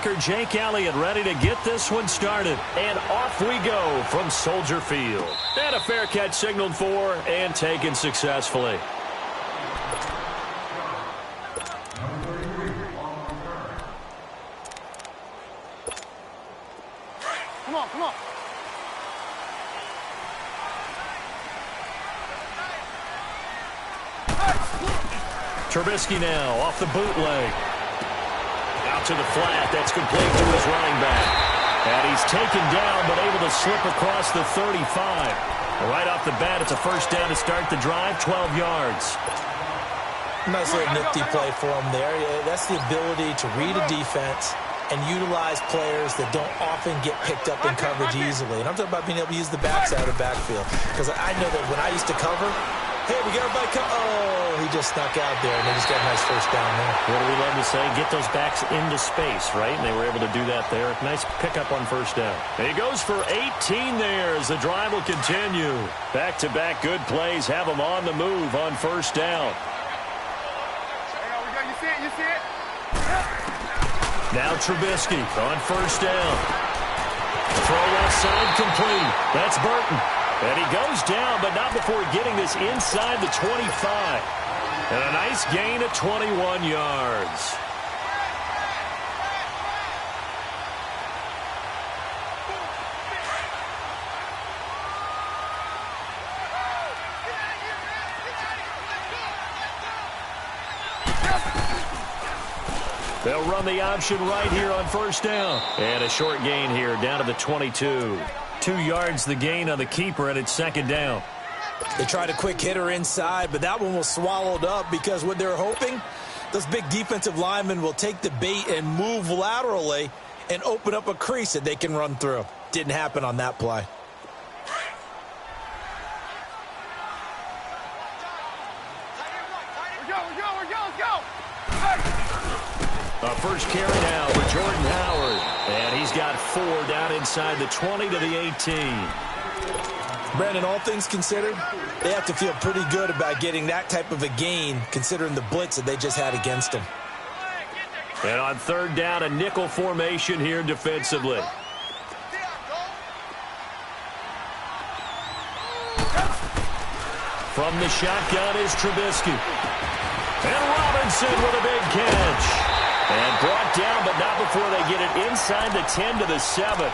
kicker Jake Elliott ready to get this one started. And off we go from Soldier Field. And a fair catch signaled for and taken successfully. Come on, come on. Trubisky now off the bootleg. Out to the flat. That's complete to his running back. And he's taken down but able to slip across the 35. Right off the bat, it's a first down to start the drive, 12 yards. Nice little nifty play for him there. That's the ability to read a defense and utilize players that don't often get picked up in coverage easily. And I'm talking about being able to use the backside of the backfield. Because I know that when I used to cover, hey, we got everybody come. Oh, he just snuck out there, and they just got a nice first down there. What do we love to say? Get those backs into space, right? And they were able to do that there. Nice pickup on first down. He goes for 18 there as the drive will continue. Back-to-back good plays have him on the move on first down. You see it, you see it? Now Trubisky on first down. Throw left side complete. That's Burton. And he goes down, but not before getting this inside the 25. And a nice gain of 21 yards. They'll run the option right here on first down. And a short gain here down to the 22. 2 yards the gain on the keeper, and it's second down. They tried a quick hitter inside, but that one was swallowed up because what they're hoping, those big defensive linemen will take the bait and move laterally and open up a crease that they can run through. Didn't happen on that play. Let's go. A first carry now for Jordan Howard. And he's got 4 down inside the 20 to the 18. Brandon, all things considered, they have to feel pretty good about getting that type of a gain considering the blitz that they just had against them. And on third down, a nickel formation here defensively. From the shotgun is Trubisky. And Robinson with a big catch. And brought down, but not before they get it inside the 10 to the 7.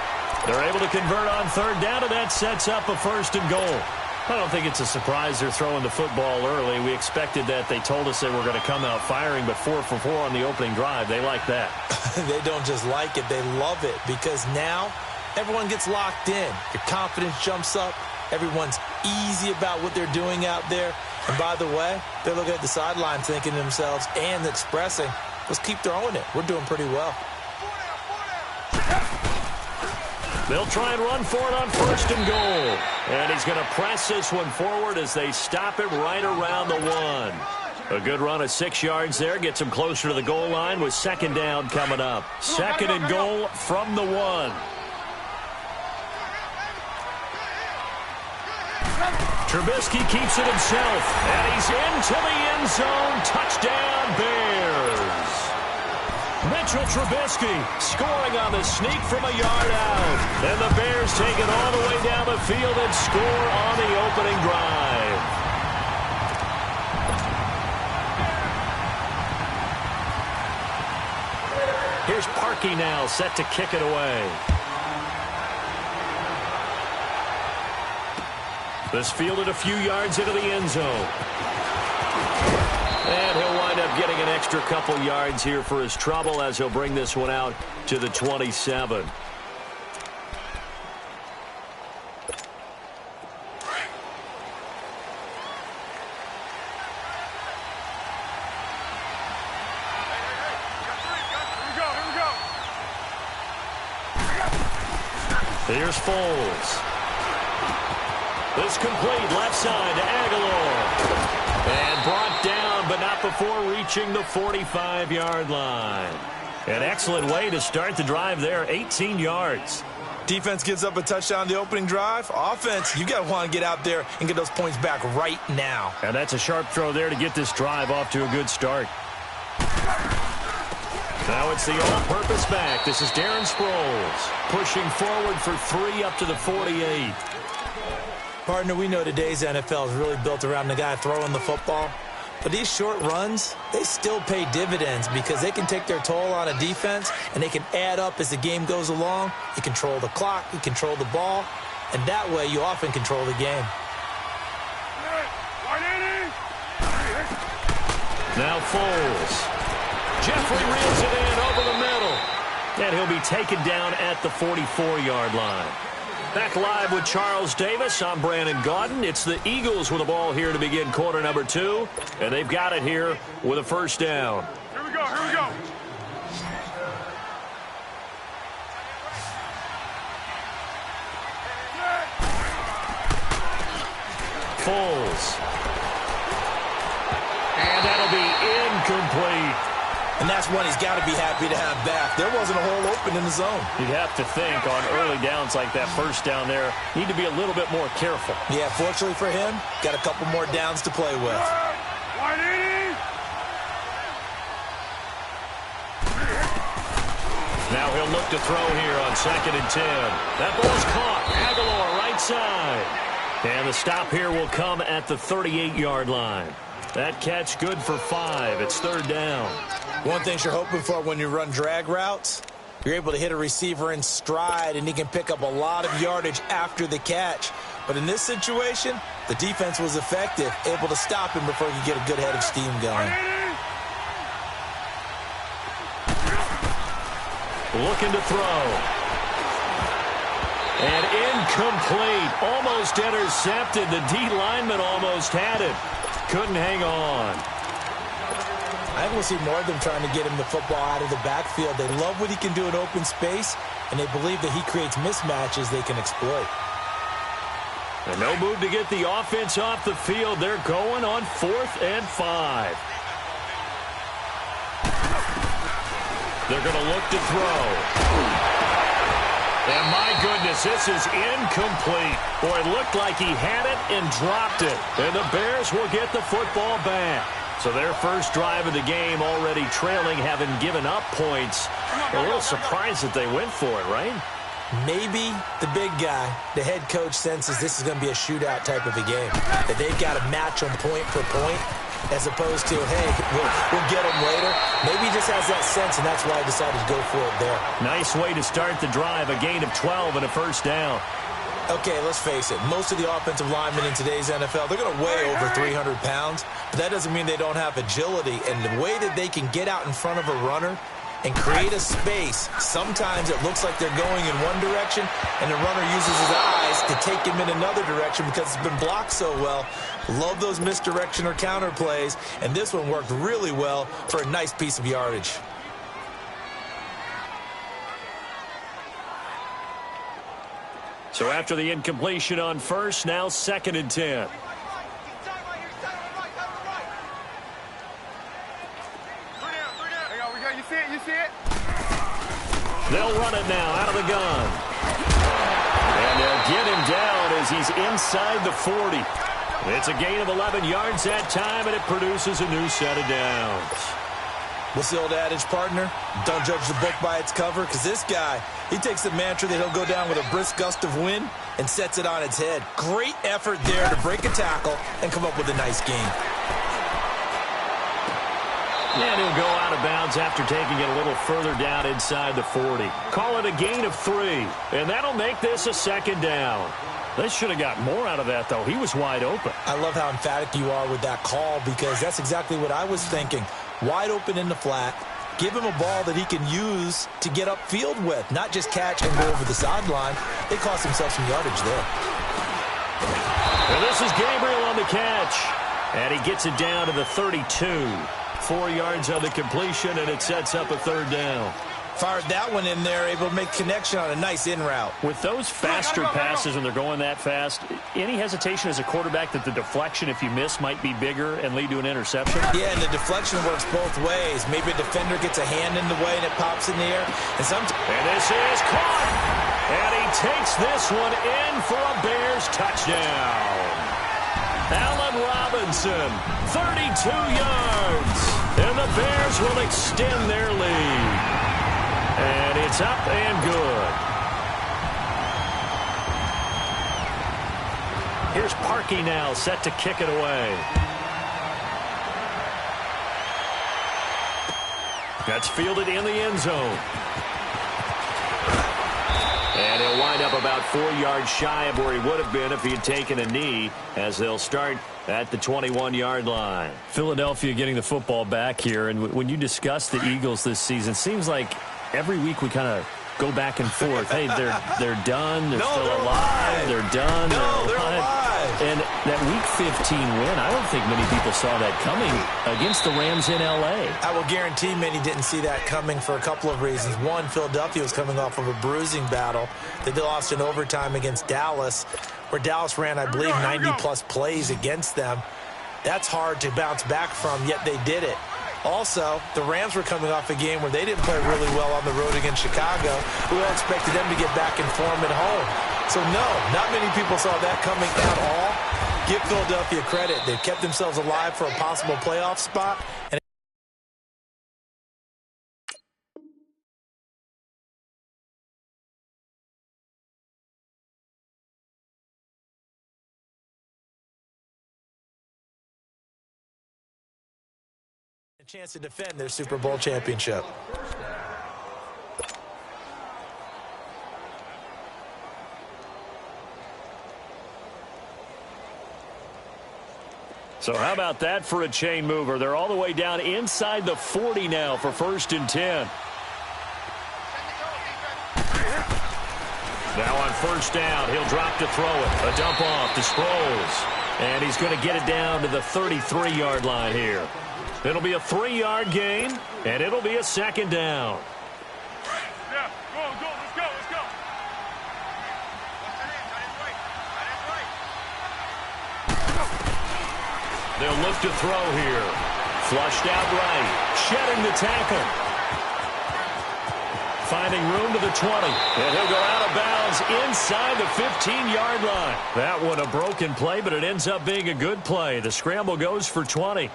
They're able to convert on third down, and that sets up a first and goal. I don't think it's a surprise they're throwing the football early. We expected that. They told us they were going to come out firing, but 4 for 4 on the opening drive. They like that. They don't just like it, they love it, because now everyone gets locked in. Your confidence jumps up. Everyone's easy about what they're doing out there. And by the way, they're looking at the sideline thinking to themselves and expressing, let's keep throwing it. We're doing pretty well. They'll try and run for it on first and goal. And he's going to press this one forward as they stop it right around the 1. A good run of 6 yards there. Gets him closer to the goal line with second down coming up. Second and goal from the 1. Trubisky keeps it himself. And he's into the end zone. Touchdown, Bears. Mitchell Trubisky scoring on the sneak from a yard out. And the Bears take it all the way down the field and score on the opening drive. Here's Parkey now set to kick it away. This fielded a few yards into the end zone. And he'll wind up getting an extra couple yards here for his trouble as he'll bring this one out to the 27. Here's Foles. This complete left side to Aguilar. And brought down, but not before reaching the 45-yard line. An excellent way to start the drive there, 18 yards. Defense gives up a touchdown the opening drive. Offense, you got to want to get out there and get those points back right now. And that's a sharp throw there to get this drive off to a good start. Now it's the all-purpose back. This is Darren Sproles pushing forward for 3 up to the 48. Partner, we know today's NFL is really built around the guy throwing the football. But these short runs, they still pay dividends because they can take their toll on a defense and they can add up as the game goes along. You control the clock, you control the ball, and that way you often control the game. Now Foles. Jeffrey reels it in over the middle. And he'll be taken down at the 44-yard line. Back live with Charles Davis. I'm Brandon Gaudin. It's the Eagles with the ball here to begin quarter number 2. And they've got it here with a first down. Here we go, here we go. Foles. And that'll be incomplete. And that's one he's got to be happy to have back. There wasn't a hole open in the zone. You'd have to think on early downs like that first down there, need to be a little bit more careful. Yeah, fortunately for him, got a couple more downs to play with. Now he'll look to throw here on 2nd and 10. That ball's caught. Aguilar right side. And the stop here will come at the 38-yard line. That catch good for 5. It's 3rd down. One thing you're hoping for when you run drag routes, you're able to hit a receiver in stride and he can pick up a lot of yardage after the catch. But in this situation, the defense was effective, able to stop him before he could get a good head of steam going. Looking to throw. And incomplete. Almost intercepted. The D lineman almost had it. Couldn't hang on. I think we'll see more of them trying to get him the football out of the backfield. They love what he can do in open space, and they believe that he creates mismatches they can exploit. And no move to get the offense off the field. They're going on 4th and 5. They're going to look to throw. And my goodness, this is incomplete. Boy, it looked like he had it and dropped it. And the Bears will get the football back. So their first drive of the game already trailing, having given up points. A little surprised that they went for it, right? Maybe the big guy, the head coach, senses this is going to be a shootout type of a game. That they've got to match them point for point as opposed to, hey, we'll get them later. Maybe he just has that sense, and that's why he decided to go for it there. Nice way to start the drive, a gain of 12 and a first down. Okay, let's face it. Most of the offensive linemen in today's NFL, they're going to weigh over 300 pounds. But that doesn't mean they don't have agility. And the way that they can get out in front of a runner and create a space, sometimes it looks like they're going in one direction, and the runner uses his eyes to take him in another direction because it's been blocked so well. Love those misdirection or counter plays. And this one worked really well for a nice piece of yardage. So after the incompletion on first, now 2nd and 10. Here we go. You see it? You see it? They'll run it now out of the gun. And they'll get him down as he's inside the 40. It's a gain of 11 yards that time, and it produces a new set of downs. What's the old adage, partner? Don't judge the book by its cover, because this guy, he takes the mantra that he'll go down with a brisk gust of wind and sets it on its head. Great effort there to break a tackle and come up with a nice gain. And he'll go out of bounds after taking it a little further down inside the 40. Call it a gain of 3, and that'll make this a 2nd down. They should have got more out of that, though. He was wide open. I love how emphatic you are with that call, because that's exactly what I was thinking. Wide open in the flat. Give him a ball that he can use to get upfield with, not just catch and go over the sideline. They cost themselves some yardage there. And this is Gabriel on the catch. And he gets it down to the 32. 4 yards on the completion, and it sets up a 3rd down. Fired that one in there, able to make connection on a nice in route. With those faster passes when they're going that fast, any hesitation as a quarterback that the deflection, if you miss, might be bigger and lead to an interception? Yeah, and the deflection works both ways. Maybe a defender gets a hand in the way and it pops in the air. And this is caught. And he takes this one in for a Bears touchdown. Allen Robinson, 32 yards. And the Bears will extend their lead. And it's up and good. Here's Parkey now, set to kick it away. That's fielded in the end zone. And he'll wind up about 4 yards shy of where he would have been if he had taken a knee, as they'll start at the 21-yard line. Philadelphia getting the football back here. And when you discuss the Eagles this season, it seems like every week we kind of go back and forth. Hey, they're done. They're still alive. They're done. They're alive. And that Week 15 win, I don't think many people saw that coming against the Rams in L.A. I will guarantee many didn't see that coming for a couple of reasons. One, Philadelphia was coming off of a bruising battle. They lost in overtime against Dallas, where Dallas ran, I believe, 90-plus plays against them. That's hard to bounce back from, yet they did it. Also, the Rams were coming off a game where they didn't play really well on the road against Chicago. We all expected them to get back in form at home. So, no, not many people saw that coming at all. Give Philadelphia credit. They've kept themselves alive for a possible playoff spot. And a chance to defend their Super Bowl championship. So how about that for a chain mover? They're all the way down inside the 40 now for 1st and 10. Now on 1st down, he'll drop to throw it. A dump off to Sproles. And he's going to get it down to the 33-yard line here. It'll be a 3-yard gain, and it'll be a 2nd down. Yeah, go, let's go. They'll look to throw here. Flushed out right. Shedding the tackle. Finding room to the 20. And he'll go out of bounds inside the 15-yard line. That one a broken play, but it ends up being a good play. The scramble goes for 20.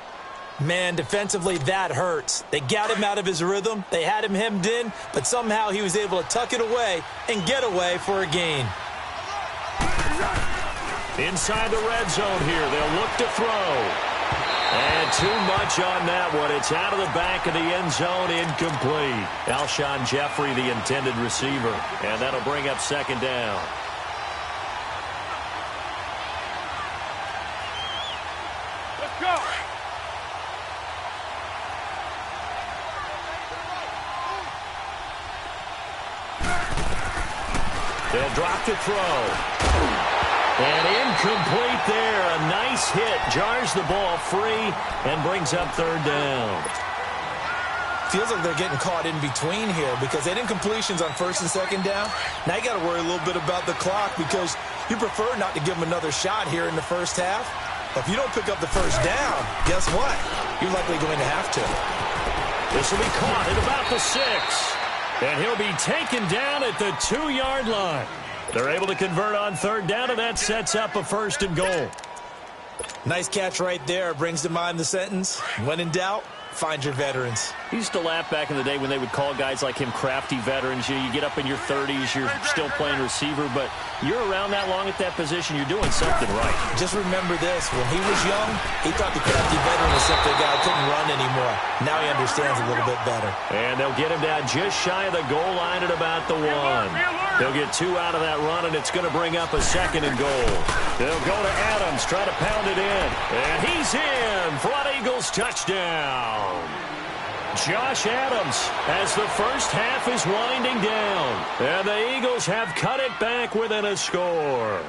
Man, defensively, that hurts. They got him out of his rhythm. They had him hemmed in, but somehow he was able to tuck it away and get away for a gain. Inside the red zone here. They'll look to throw. And too much on that one. It's out of the back of the end zone, incomplete. Alshon Jeffrey, the intended receiver. And that'll bring up 2nd down. Let's go. They'll drop to throw. And incomplete there. A nice hit. Jars the ball free and brings up 3rd down. Feels like they're getting caught in between here because they didn't completions on 1st and 2nd down. Now you got to worry a little bit about the clock because you prefer not to give them another shot here in the 1st half. But if you don't pick up the 1st down, guess what? You're likely going to have to. This will be caught at about the 6. And he'll be taken down at the 2-yard line. They're able to convert on 3rd down, and that sets up a 1st and goal. Nice catch right there. Brings to mind the sentence, when in doubt, find your veterans. I used to laugh back in the day when they would call guys like him crafty veterans. You get up in your 30s, you're still playing receiver, but you're around that long at that position, you're doing something right. Just remember this. When he was young, he thought the crafty veteran was simply a guy who couldn't run anymore. Now he understands a little bit better. And they'll get him down just shy of the goal line at about the 1. They'll get 2 out of that run, and it's going to bring up a 2nd and goal. They'll go to Adams, try to pound it in. And he's in for an Eagles touchdown. Josh Adams as the 1st half is winding down. And the Eagles have cut it back within a score.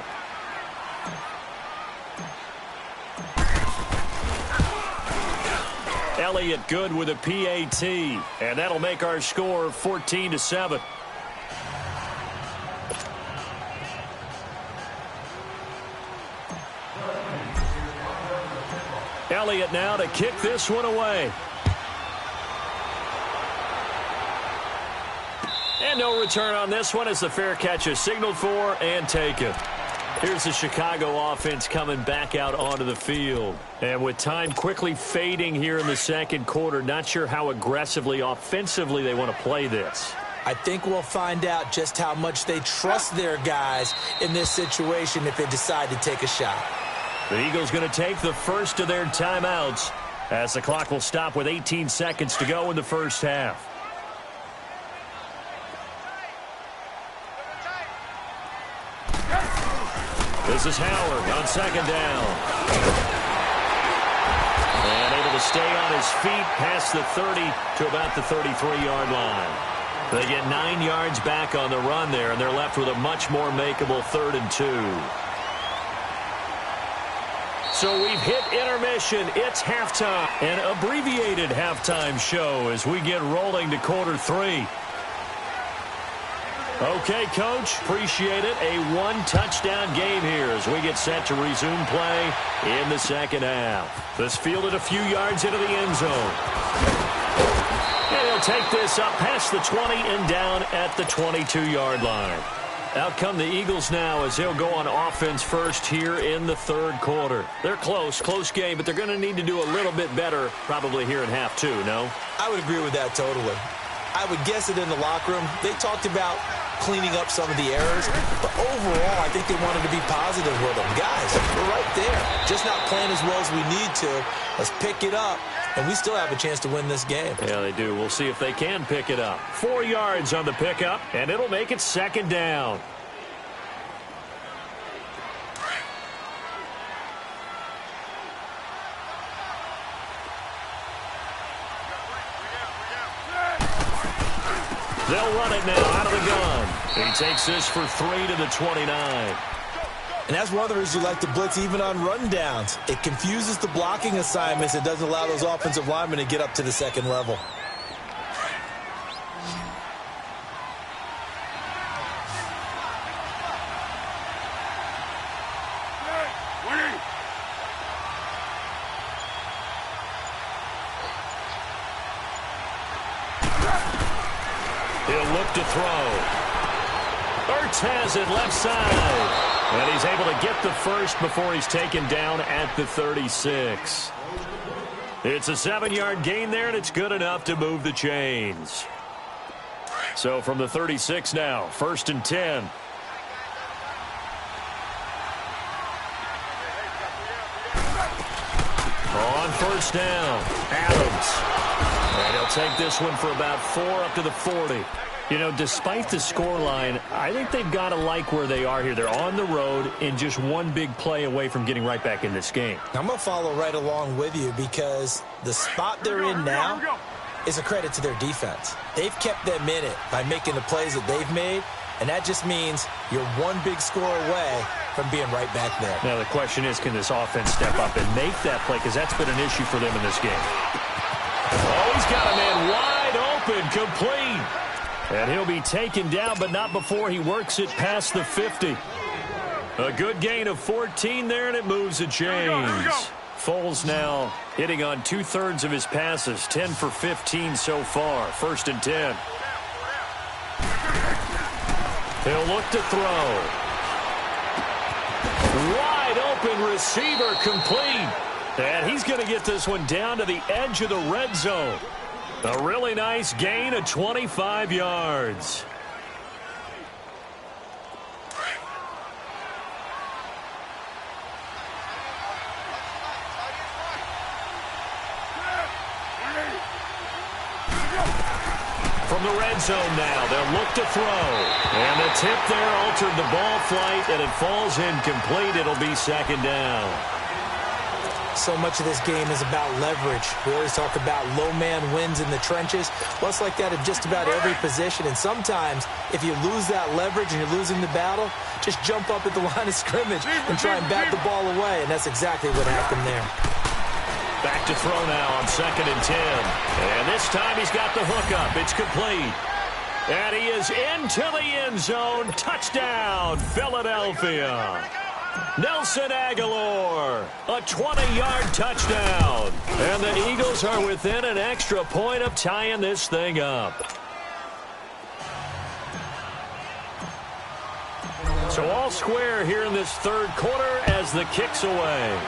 Elliott good with a PAT. And that'll make our score 14-7. Elliott now to kick this one away. And no return on this one as the fair catch is signaled for and taken. Here's the Chicago offense coming back out onto the field. And with time quickly fading here in the second quarter, not sure how aggressively, offensively they want to play this. I think we'll find out just how much they trust their guys in this situation if they decide to take a shot. The Eagles going to take the first of their timeouts as the clock will stop with 18 seconds to go in the first half. This is Howard on second down. And able to stay on his feet past the 30 to about the 33-yard line. They get 9 yards back on the run there, and they're left with a much more makeable 3rd and 2. So we've hit intermission. It's halftime, an abbreviated halftime show as we get rolling to quarter 3. Okay, Coach, appreciate it. A one-touchdown game here as we get set to resume play in the second half. This fielded a few yards into the end zone. And he'll take this up past the 20 and down at the 22-yard line. Out come the Eagles now as they'll go on offense first here in the third quarter. They're close game, but they're going to need to do a little bit better probably here in half 2, no? I would agree with that totally. I would guess it in the locker room. They talked about cleaning up some of the errors, but overall, I think they wanted to be positive with them. Guys, we're right there. Just not playing as well as we need to. Let's pick it up, and we still have a chance to win this game. Yeah, they do. We'll see if they can pick it up. 4 yards on the pickup, and it'll make it second down. They'll run it now out of the gun. He takes this for 3 to the 29. And that's one of the reasons you like to blitz even on rundowns. It confuses the blocking assignments. It doesn't allow those offensive linemen to get up to the second level. He'll look to throw. Ertz has it left side. And he's able to get the first before he's taken down at the 36. It's a 7-yard gain there, and it's good enough to move the chains. So from the 36 now, 1st and 10. On first down, Adams. And he'll take this one for about 4 up to the 40. You know, despite the scoreline, I think they've got to like where they are here. They're on the road and just one big play away from getting right back in this game. I'm going to follow right along with you because the spot they're in now is a credit to their defense. They've kept them in it by making the plays that they've made, and that just means you're one big score away from being right back there. Now, the question is, can this offense step up and make that play? Because that's been an issue for them in this game. Oh, he's got a man wide open, complete. And he'll be taken down, but not before he works it past the 50. A good gain of 14 there, and it moves the chains. Foles now hitting on 2/3 of his passes, 10 for 15 so far. 1st and 10. He'll look to throw. Wide open receiver, complete. And he's going to get this one down to the edge of the red zone. A really nice gain of 25 yards. From the red zone now, they'll look to throw. And the tip there altered the ball flight, and it falls incomplete. It'll be second down. So much of this game is about leverage. We always talk about low man wins in the trenches. Well, it's like that in just about every position. And sometimes, if you lose that leverage and you're losing the battle, just jump up at the line of scrimmage and try and bat the ball away. And that's exactly what happened there. Back to throw now on 2nd and 10. And this time he's got the hook up. It's complete. And he is into the end zone. Touchdown, Philadelphia. Nelson Aguilar, a 20-yard touchdown. And the Eagles are within an extra point of tying this thing up. So all square here in this third quarter as the kick's away.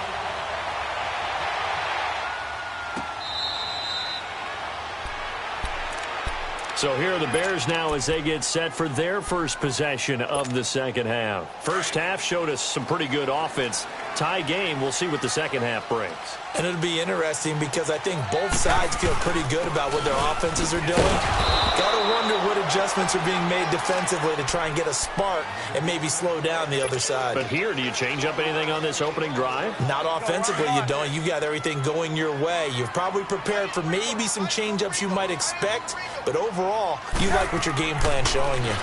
So here are the Bears now as they get set for their first possession of the second half. First half showed us some pretty good offense. Tie game, we'll see what the second half brings. And it'll be interesting because I think both sides feel pretty good about what their offenses are doing. Got to wonder what adjustments are being made defensively to try and get a spark and maybe slow down the other side. But here, do you change up anything on this opening drive? Not offensively, you don't. You've got everything going your way. You've probably prepared for maybe some change-ups you might expect, but overall, you like what your game plan's showing you.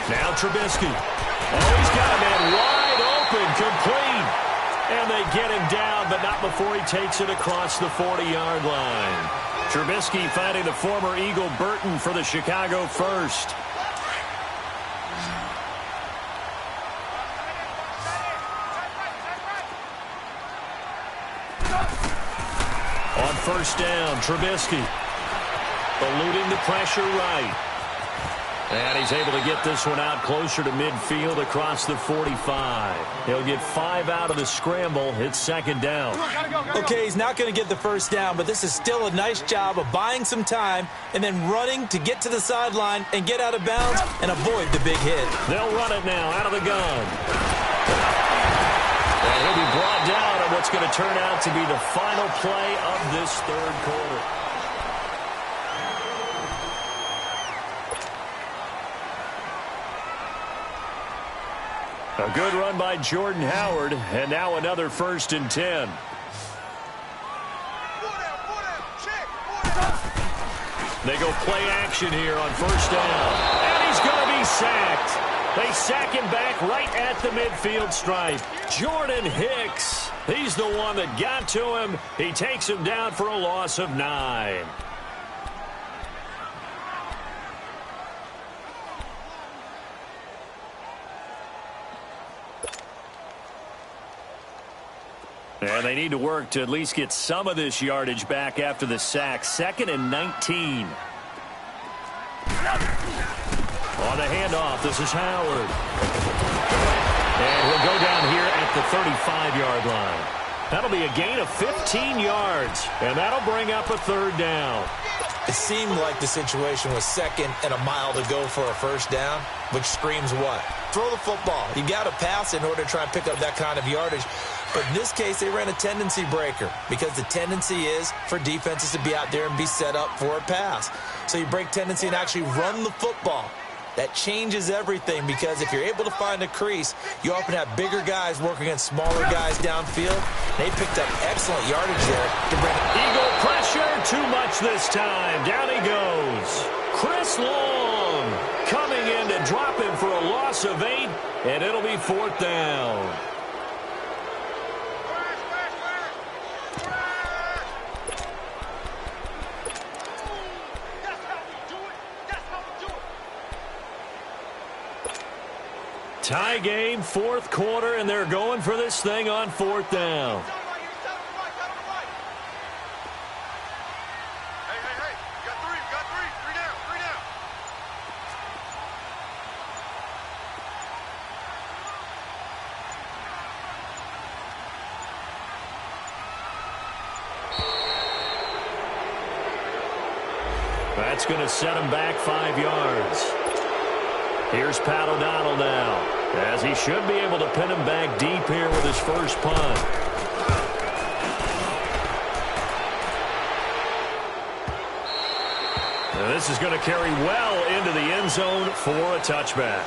Now Trubisky. Oh, he's got a man wide open, complete. And they get him down, but not before he takes it across the 40-yard line. Trubisky finding the former Eagle Burton for the Chicago first. On first down, Trubisky eluding the pressure right. And he's able to get this one out closer to midfield across the 45. He'll get 5 out of the scramble. It's second down. Okay, he's not going to get the first down, but this is still a nice job of buying some time and then running to get to the sideline and get out of bounds and avoid the big hit. They'll run it now out of the gun. And he'll be brought down on what's going to turn out to be the final play of this third quarter. A good run by Jordan Howard, and now another 1st and 10. They go play action here on first down. And he's going to be sacked. They sack him back right at the midfield stripe. Jordan Hicks, he's the one that got to him. He takes him down for a loss of 9. And they need to work to at least get some of this yardage back after the sack. 2nd and 19. On the handoff, this is Howard. And he'll go down here at the 35-yard line. That'll be a gain of 15 yards. And that'll bring up a 3rd down. It seemed like the situation was 2nd and a mile to go for a first down, which screams what? Throw the football. You got to pass in order to try and pick up that kind of yardage. But in this case, they ran a tendency breaker because the tendency is for defenses to be out there and be set up for a pass. So you break tendency and actually run the football. That changes everything because if you're able to find a crease, you often have bigger guys working against smaller guys downfield. They picked up excellent yardage there to bring it. Eagle pressure, too much this time. Down he goes. Chris Long coming in to drop him for a loss of 8, and it'll be 4th down. Tie game, 4th quarter, and they're going for this thing on 4th down. Hey, got three down. That's going to set him back 5 yards. Here's Pat O'Donnell now, as he should be able to pin him back deep here with his first punt. Now this is going to carry well into the end zone for a touchback.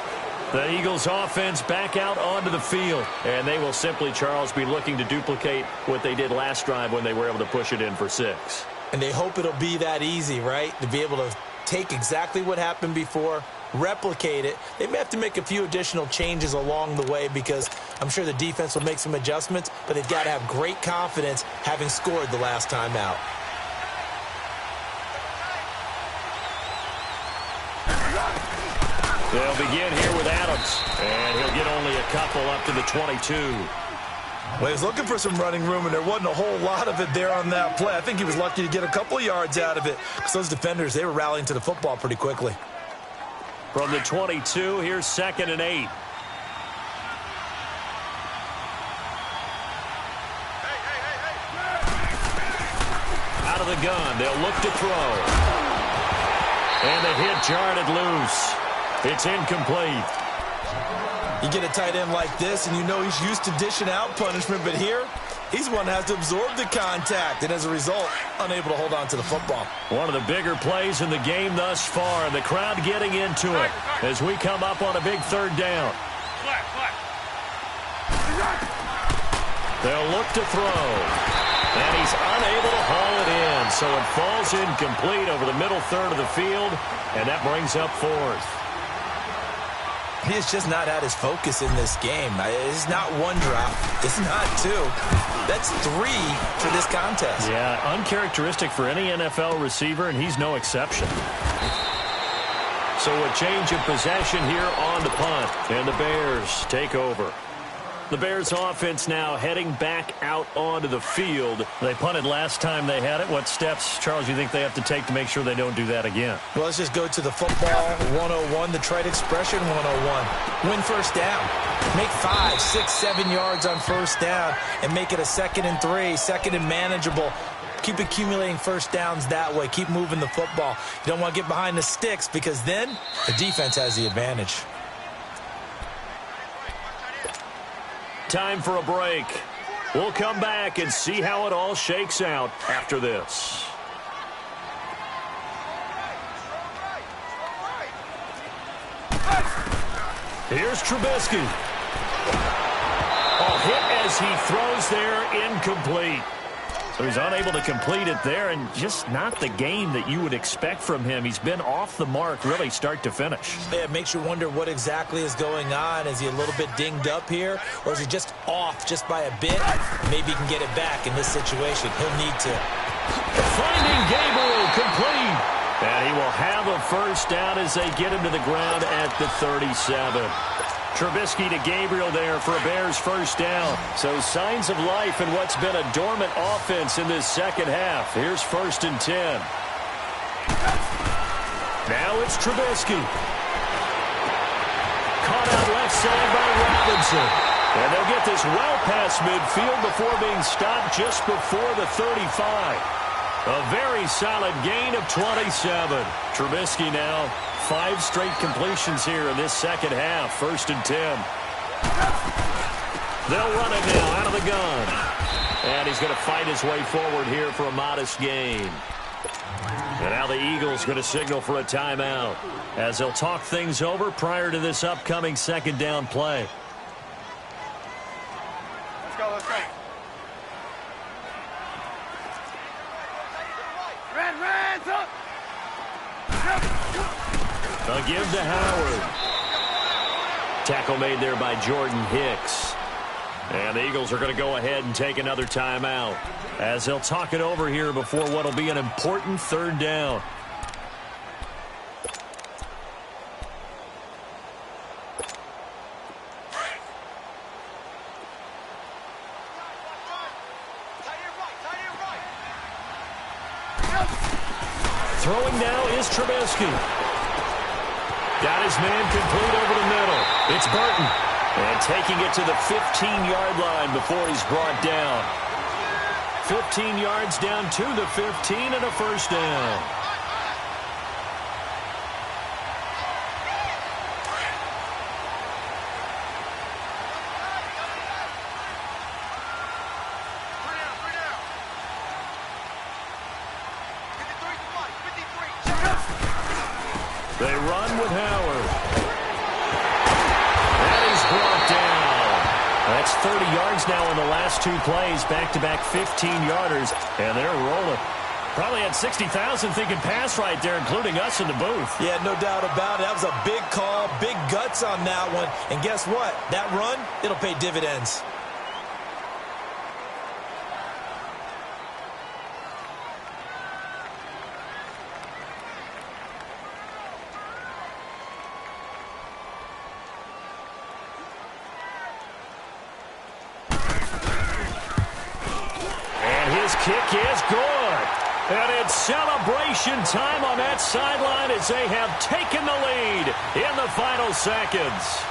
The Eagles offense back out onto the field, and they will simply, Charles, be looking to duplicate what they did last drive when they were able to push it in for 6. And they hope it'll be that easy, right? To be able to take exactly what happened before, replicate it. They may have to make a few additional changes along the way because I'm sure the defense will make some adjustments, but they've got to have great confidence having scored the last time out. They'll begin here with Adams, and he'll get only a couple up to the 22. Well, he was looking for some running room, and there wasn't a whole lot of it there on that play. I think he was lucky to get a couple yards out of it because those defenders, they were rallying to the football pretty quickly. From the 22, here's 2nd and 8. the gun. They'll look to throw. And the hit jarred it loose. It's incomplete. You get a tight end like this, and you know he's used to dishing out punishment, but here, he's one that has to absorb the contact, and as a result, unable to hold on to the football. One of the bigger plays in the game thus far, and the crowd getting into it as we come up on a big third down. They'll look to throw, and he's unable to haul it in, so it falls incomplete over the middle third of the field, and that brings up fourth. He's just not at his focus in this game. It's not one drop. It's not two. That's three for this contest. Yeah, uncharacteristic for any NFL receiver, and he's no exception. So a change of possession here on the punt, and the Bears take over. The Bears offense now heading back out onto the field. They punted last time they had it. What steps, Charles, you think they have to take to make sure they don't do that again? Well, let's just go to the football 101, the trite expression 101. Win first down. Make 5, 6, 7 yards on first down and make it a 2nd and 3, 2nd and manageable. Keep accumulating first downs that way. Keep moving the football. You don't want to get behind the sticks because then the defense has the advantage. Time for a break. We'll come back and see how it all shakes out after this. Here's Trubisky. Oh, hit as he throws there, incomplete. So he's unable to complete it there, and just not the game that you would expect from him. He's been off the mark really start to finish. Yeah, it makes you wonder what exactly is going on. Is he a little bit dinged up here, or is he just off just by a bit? Maybe he can get it back in this situation. He'll need to. Finding Gabriel complete. And he will have a first down as they get him to the ground at the 37. Trubisky to Gabriel there for a Bears first down. So signs of life in what's been a dormant offense in this second half. Here's 1st and 10. Now it's Trubisky. Caught out left side by Robinson. And they'll get this well past midfield before being stopped just before the 35. A very solid gain of 27. Trubisky now 5 straight completions here in this second half. 1st and 10. They'll run it now out of the gun. And he's going to fight his way forward here for a modest gain. And now the Eagles going to signal for a timeout as they'll talk things over prior to this upcoming 2nd down play. Let's go, let's go. Red, up! A give to Howard. Tackle made there by Jordan Hicks. And the Eagles are going to go ahead and take another timeout as they'll talk it over here before what will be an important 3rd down. Throwing now is Trubisky. Got his man complete over the middle. It's Burton. And taking it to the 15-yard line before he's brought down. 15 yards down to the 15 and a first down. They run with Howard. That is brought down. That's 30 yards now in the last 2 plays. Back-to-back 15-yarders. And they're rolling. Probably had 60,000 thinking pass right there, including us in the booth. Yeah, no doubt about it. That was a big call, big guts on that one. And guess what? That run, it'll pay dividends. Kick is good. And it's celebration time on that sideline as they have taken the lead in the final seconds.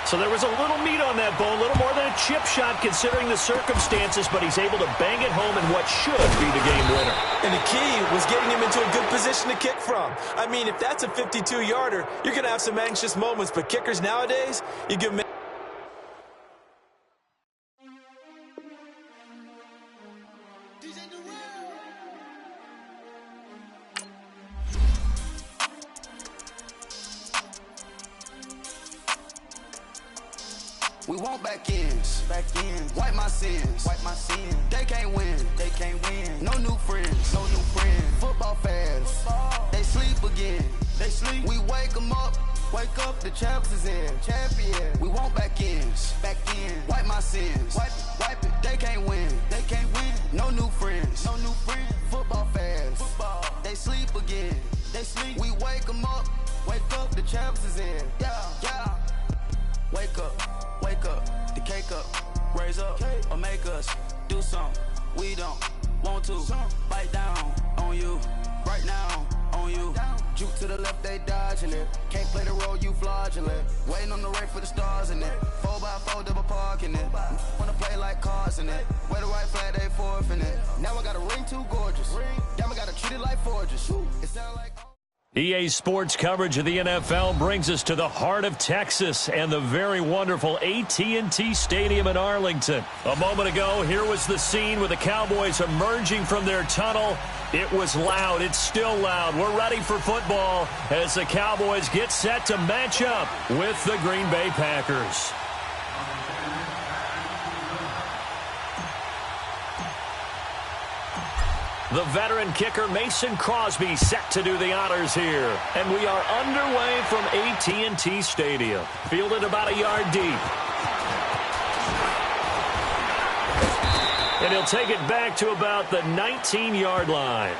So there was a little meat on that bone, a little more than a chip shot considering the circumstances, but he's able to bang it home in what should be the game winner. And the key was getting him into a good position to kick from. I mean, if that's a 52-yarder, you're going to have some anxious moments, but kickers nowadays, you give them... We want back ends. Wipe my sins. They can't win. No new friends. Football fans. They sleep again. We wake them up. The champs is in. Champion. We want back ends. Wipe my sins. Wipe it. They can't win. No new friends. Football fans. They sleep again. We wake them up. The champs is in. Yeah. Wake up, the cake up, raise up, or make us do something we don't want to. Bite down on you, right now on you. Juke to the left, they dodging it. Can't play the role, you fraudulent. Waiting on the race for the stars in it. 4x4 double parking it. Wanna play like cars in it. Wear the right flag, they forfeit it. Now I got a ring too gorgeous. Damn, I gotta treat it like forges. It sound like... EA Sports coverage of the NFL brings us to the heart of Texas and the very wonderful AT&T Stadium in Arlington. A moment ago, here was the scene with the Cowboys emerging from their tunnel. It was loud. It's still loud. We're ready for football as the Cowboys get set to match up with the Green Bay Packers. The veteran kicker Mason Crosby set to do the honors here. And we are underway from AT&T Stadium. Fielded about a yard deep. And he'll take it back to about the 19-yard line.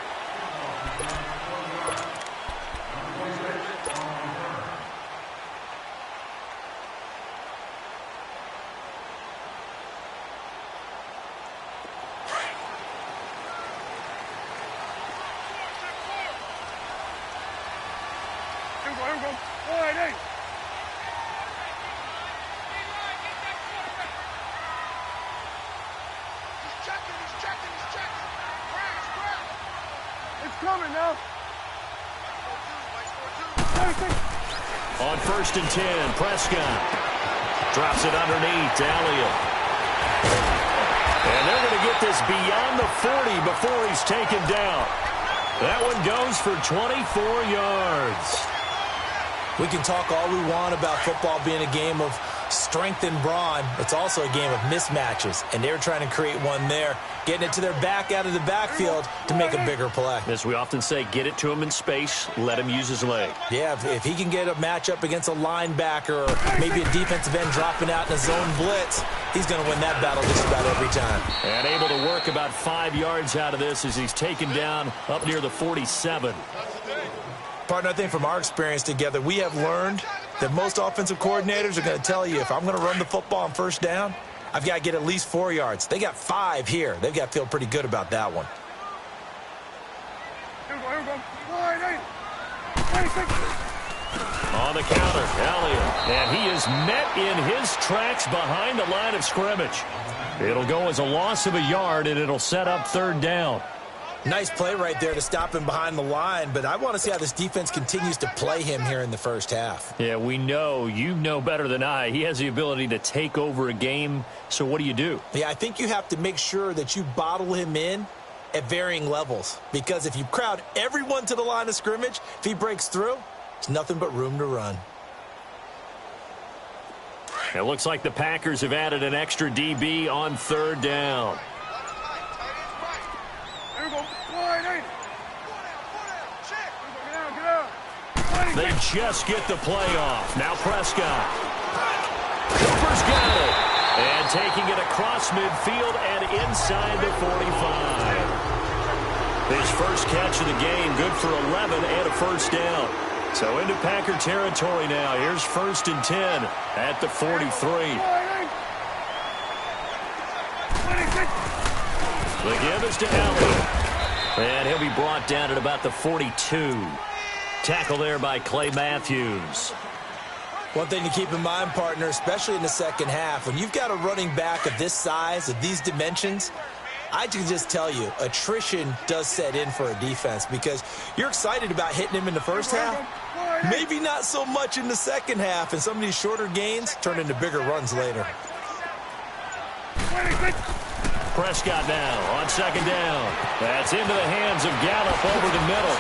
On 1st and 10, Prescott drops it underneath to Elliott. And they're going to get this beyond the 40 before he's taken down. That one goes for 24 yards. We can talk all we want about football being a game of strength and brawn. It's also a game of mismatches, and they're trying to create one there, getting it to their back out of the backfield to make a bigger play. As we often say, get it to him in space, let him use his leg. Yeah, if he can get a matchup against a linebacker or maybe a defensive end dropping out in a zone blitz, he's going to win that battle just about every time. And able to work about 5 yards out of this as he's taken down up near the 47. Partner, I think from our experience together, we have learned that most offensive coordinators are going to tell you, if I'm going to run the football on 1st down, I've got to get at least 4 yards. They got 5 here. They've got to feel pretty good about that one. On the counter, Elliott. And he is met in his tracks behind the line of scrimmage. It'll go as a loss of a yard, and it'll set up 3rd down. Nice play right there to stop him behind the line, but I want to see how this defense continues to play him here in the 1st half. Yeah, we know. You know better than I. He has the ability to take over a game, so what do? Yeah, I think you have to make sure that you bottle him in at varying levels, because if you crowd everyone to the line of scrimmage, if he breaks through, there's nothing but room to run. It looks like the Packers have added an extra DB on 3rd down. They just get the play off. Now Prescott. Cooper's got it. And taking it across midfield and inside the 45. His first catch of the game, good for 11 and a 1st down. So into Packer territory now. Here's 1st and 10 at the 43. The give is to Elliott. And he'll be brought down at about the 42. Tackle there by Clay Matthews. One thing to keep in mind, partner, especially in the second half, when you've got a running back of this size, of these dimensions, I can just tell you, attrition does set in for a defense because you're excited about hitting him in the first half. Maybe not so much in the second half, and some of these shorter gains turn into bigger runs later. Prescott now on second down. That's into the hands of Gallup over the middle.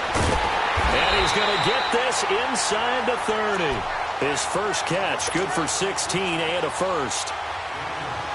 And he's going to get this inside the 30. His first catch, good for 16 and a first.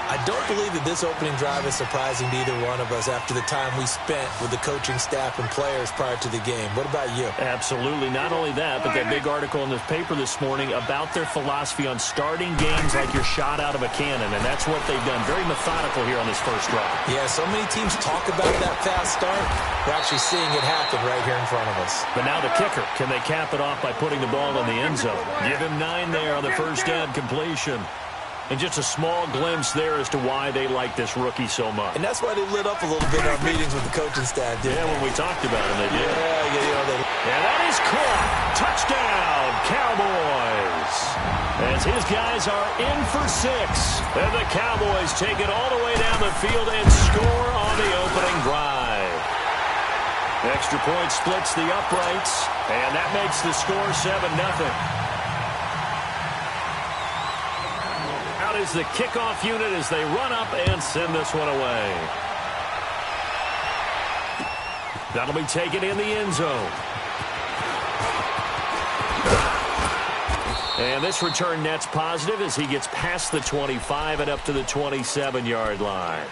I don't believe that this opening drive is surprising to either one of us after the time we spent with the coaching staff and players prior to the game. What about you? Absolutely. Not only that, but that big article in the paper this morning about their philosophy on starting games like you're shot out of a cannon, and that's what they've done. Very methodical here on this first drive. Yeah, so many teams talk about that fast start. We're actually seeing it happen right here in front of us. But now the kicker. Can they cap it off by putting the ball in the end zone? Give him 9 there on the first down completion. And just a small glimpse there as to why they like this rookie so much. And that's why they lit up a little bit in our meetings with the coaching staff, didn't they? When we talked about him, they did. Yeah, and that is caught. Touchdown, Cowboys. As his guys are in for 6. And the Cowboys take it all the way down the field and score on the opening drive. Extra point splits the uprights, and that makes the score 7-0. Is the kickoff unit as they run up and send this one away. That'll be taken in the end zone. And this return net's positive as he gets past the 25 and up to the 27-yard line.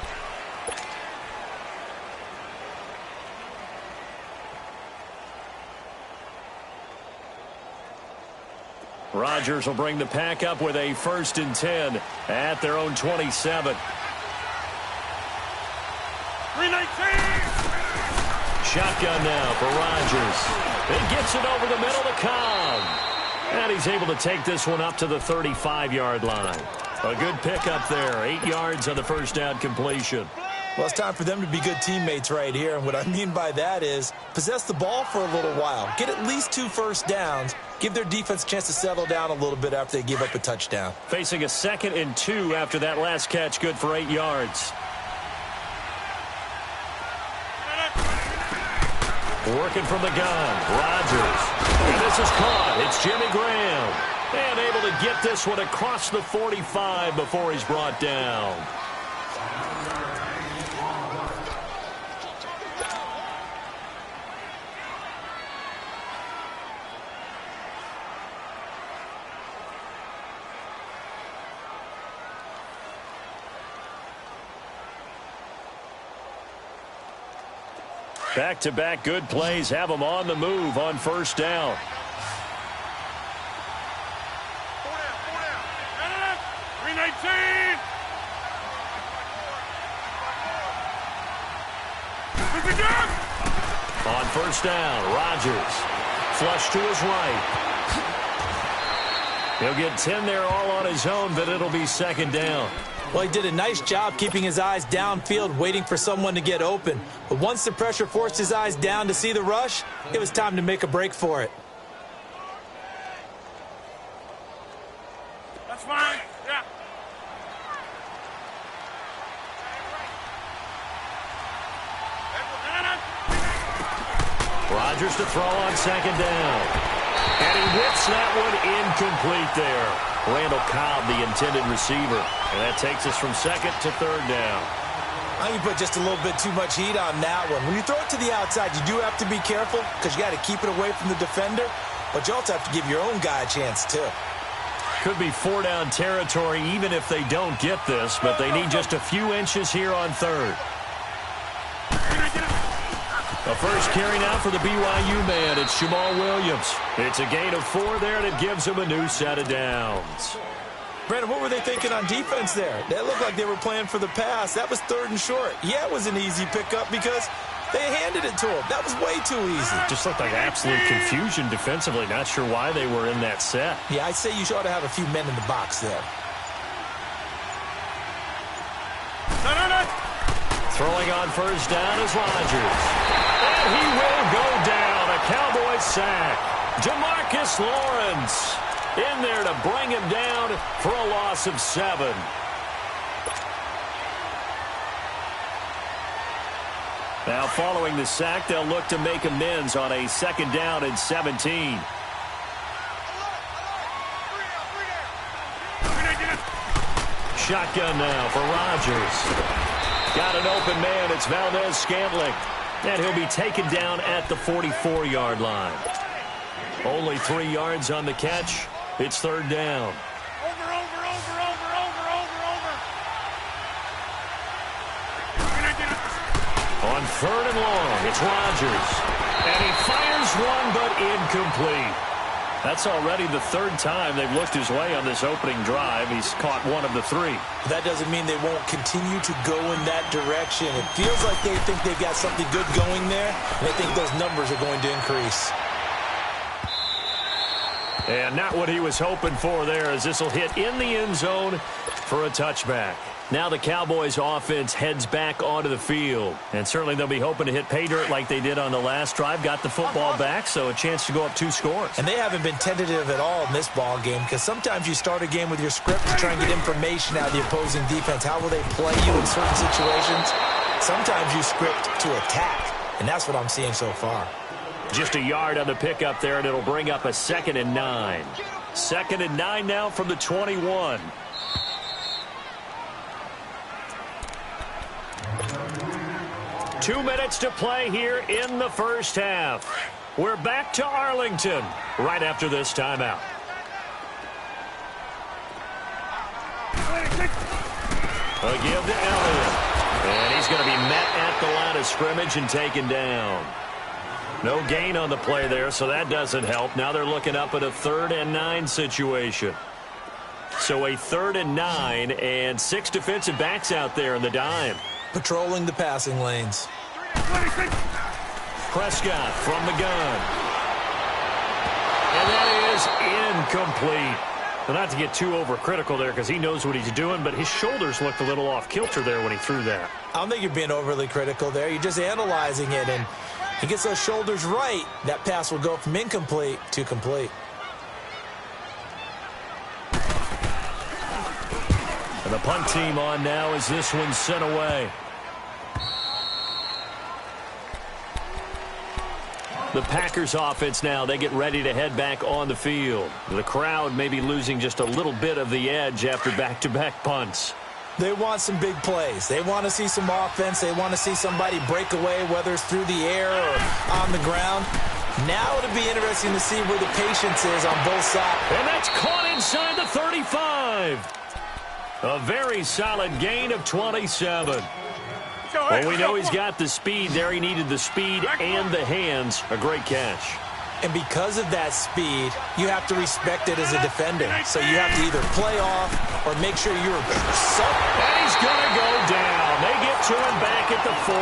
Rodgers will bring the pack up with a 1st and 10 at their own 27. 319. Shotgun now for Rodgers. He gets it over the middle to Cobb. And he's able to take this one up to the 35-yard line. A good pickup there. 8 yards on the first down completion. Well, it's time for them to be good teammates right here. And what I mean by that is possess the ball for a little while. Get at least 2 first downs. Give their defense a chance to settle down a little bit after they give up a touchdown. Facing a 2nd and 2 after that last catch, good for 8 yards. Working from the gun, Rodgers. And this is caught. It's Jimmy Graham. And able to get this one across the 45 before he's brought down. Back-to-back good plays have them on the move on first down. Four down. 319. On first down, Rodgers. Flush to his right. He'll get 10 there all on his own, but it'll be 2nd down. Well, he did a nice job keeping his eyes downfield, waiting for someone to get open. But once the pressure forced his eyes down to see the rush, it was time to make a break for it. That's fine. Yeah. Rodgers to throw on 2nd down. And he whips that one incomplete there. Randall Cobb, the intended receiver. And that takes us from 2nd to 3rd down. I think you put just a little bit too much heat on that one. When you throw it to the outside, you do have to be careful because you got to keep it away from the defender. But you also have to give your own guy a chance, too. Could be 4-down territory even if they don't get this, but they need just a few inches here on 3rd. A first carry now for the BYU man. It's Jamal Williams. It's a gain of 4 there, and it gives him a new set of downs. Brandon, what were they thinking on defense there? They looked like they were playing for the pass. That was 3rd and short. Yeah, it was an easy pickup because they handed it to him. That was way too easy. Just looked like absolute confusion defensively. Not sure why they were in that set. Yeah, I'd say you ought to have a few men in the box there. No. Throwing on first down is Rodgers. And he will go down. A Cowboys sack. Jamarcus Lawrence. in there to bring him down for a loss of 7. Now, following the sack, they'll look to make amends on a 2nd down and 17. Shotgun now for Rodgers. Got an open man. It's Valdez-Scantling. And he'll be taken down at the 44-yard line. Only 3 yards on the catch. It's 3rd down. Over. On 3rd and long, it's Rodgers. And he fires one, but incomplete. That's already the 3rd time they've looked his way on this opening drive. He's caught 1 of the 3. That doesn't mean they won't continue to go in that direction. It feels like they think they've got something good going there, and they think those numbers are going to increase. And not what he was hoping for there, as this will hit in the end zone for a touchback. Now the Cowboys offense heads back onto the field. And certainly they'll be hoping to hit pay dirt like they did on the last drive. Got the football back, so a chance to go up 2 scores. And they haven't been tentative at all in this ball game, because sometimes you start a game with your script to try and get information out of the opposing defense. How will they play you in certain situations? Sometimes you script to attack, and that's what I'm seeing so far. Just a yard on the pickup there, and it'll bring up a 2nd and 9. 2nd and 9 now from the 21. Two minutes to play here in the first half. We're back to Arlington right after this timeout. A give to Elliott. And he's going to be met at the line of scrimmage and taken down. No gain on the play there, so that doesn't help. Now they're looking up at a 3rd and 9 situation. So a 3rd and 9 and 6 defensive backs out there in the dime. Patrolling the passing lanes. Prescott from the gun. And that is incomplete. Well, not to get too overcritical there because he knows what he's doing, but his shoulders looked a little off kilter there when he threw that. I don't think you're being overly critical there. You're just analyzing it, and he gets those shoulders right. That pass will go from incomplete to complete. And the punt team on now as this one's sent away. The Packers offense now, they get ready to head back on the field. The crowd may be losing just a little bit of the edge after back-to-back punts. They want some big plays. They want to see some offense. They want to see somebody break away, whether it's through the air or on the ground. Now it'll be interesting to see where the patience is on both sides. And that's caught inside the 35. A very solid gain of 27. Well, we know he's got the speed there. He needed the speed and the hands. A great catch. And because of that speed, you have to respect it as a defender. So you have to either play off or make sure you're and he's going to go down. They get to him back at the 40.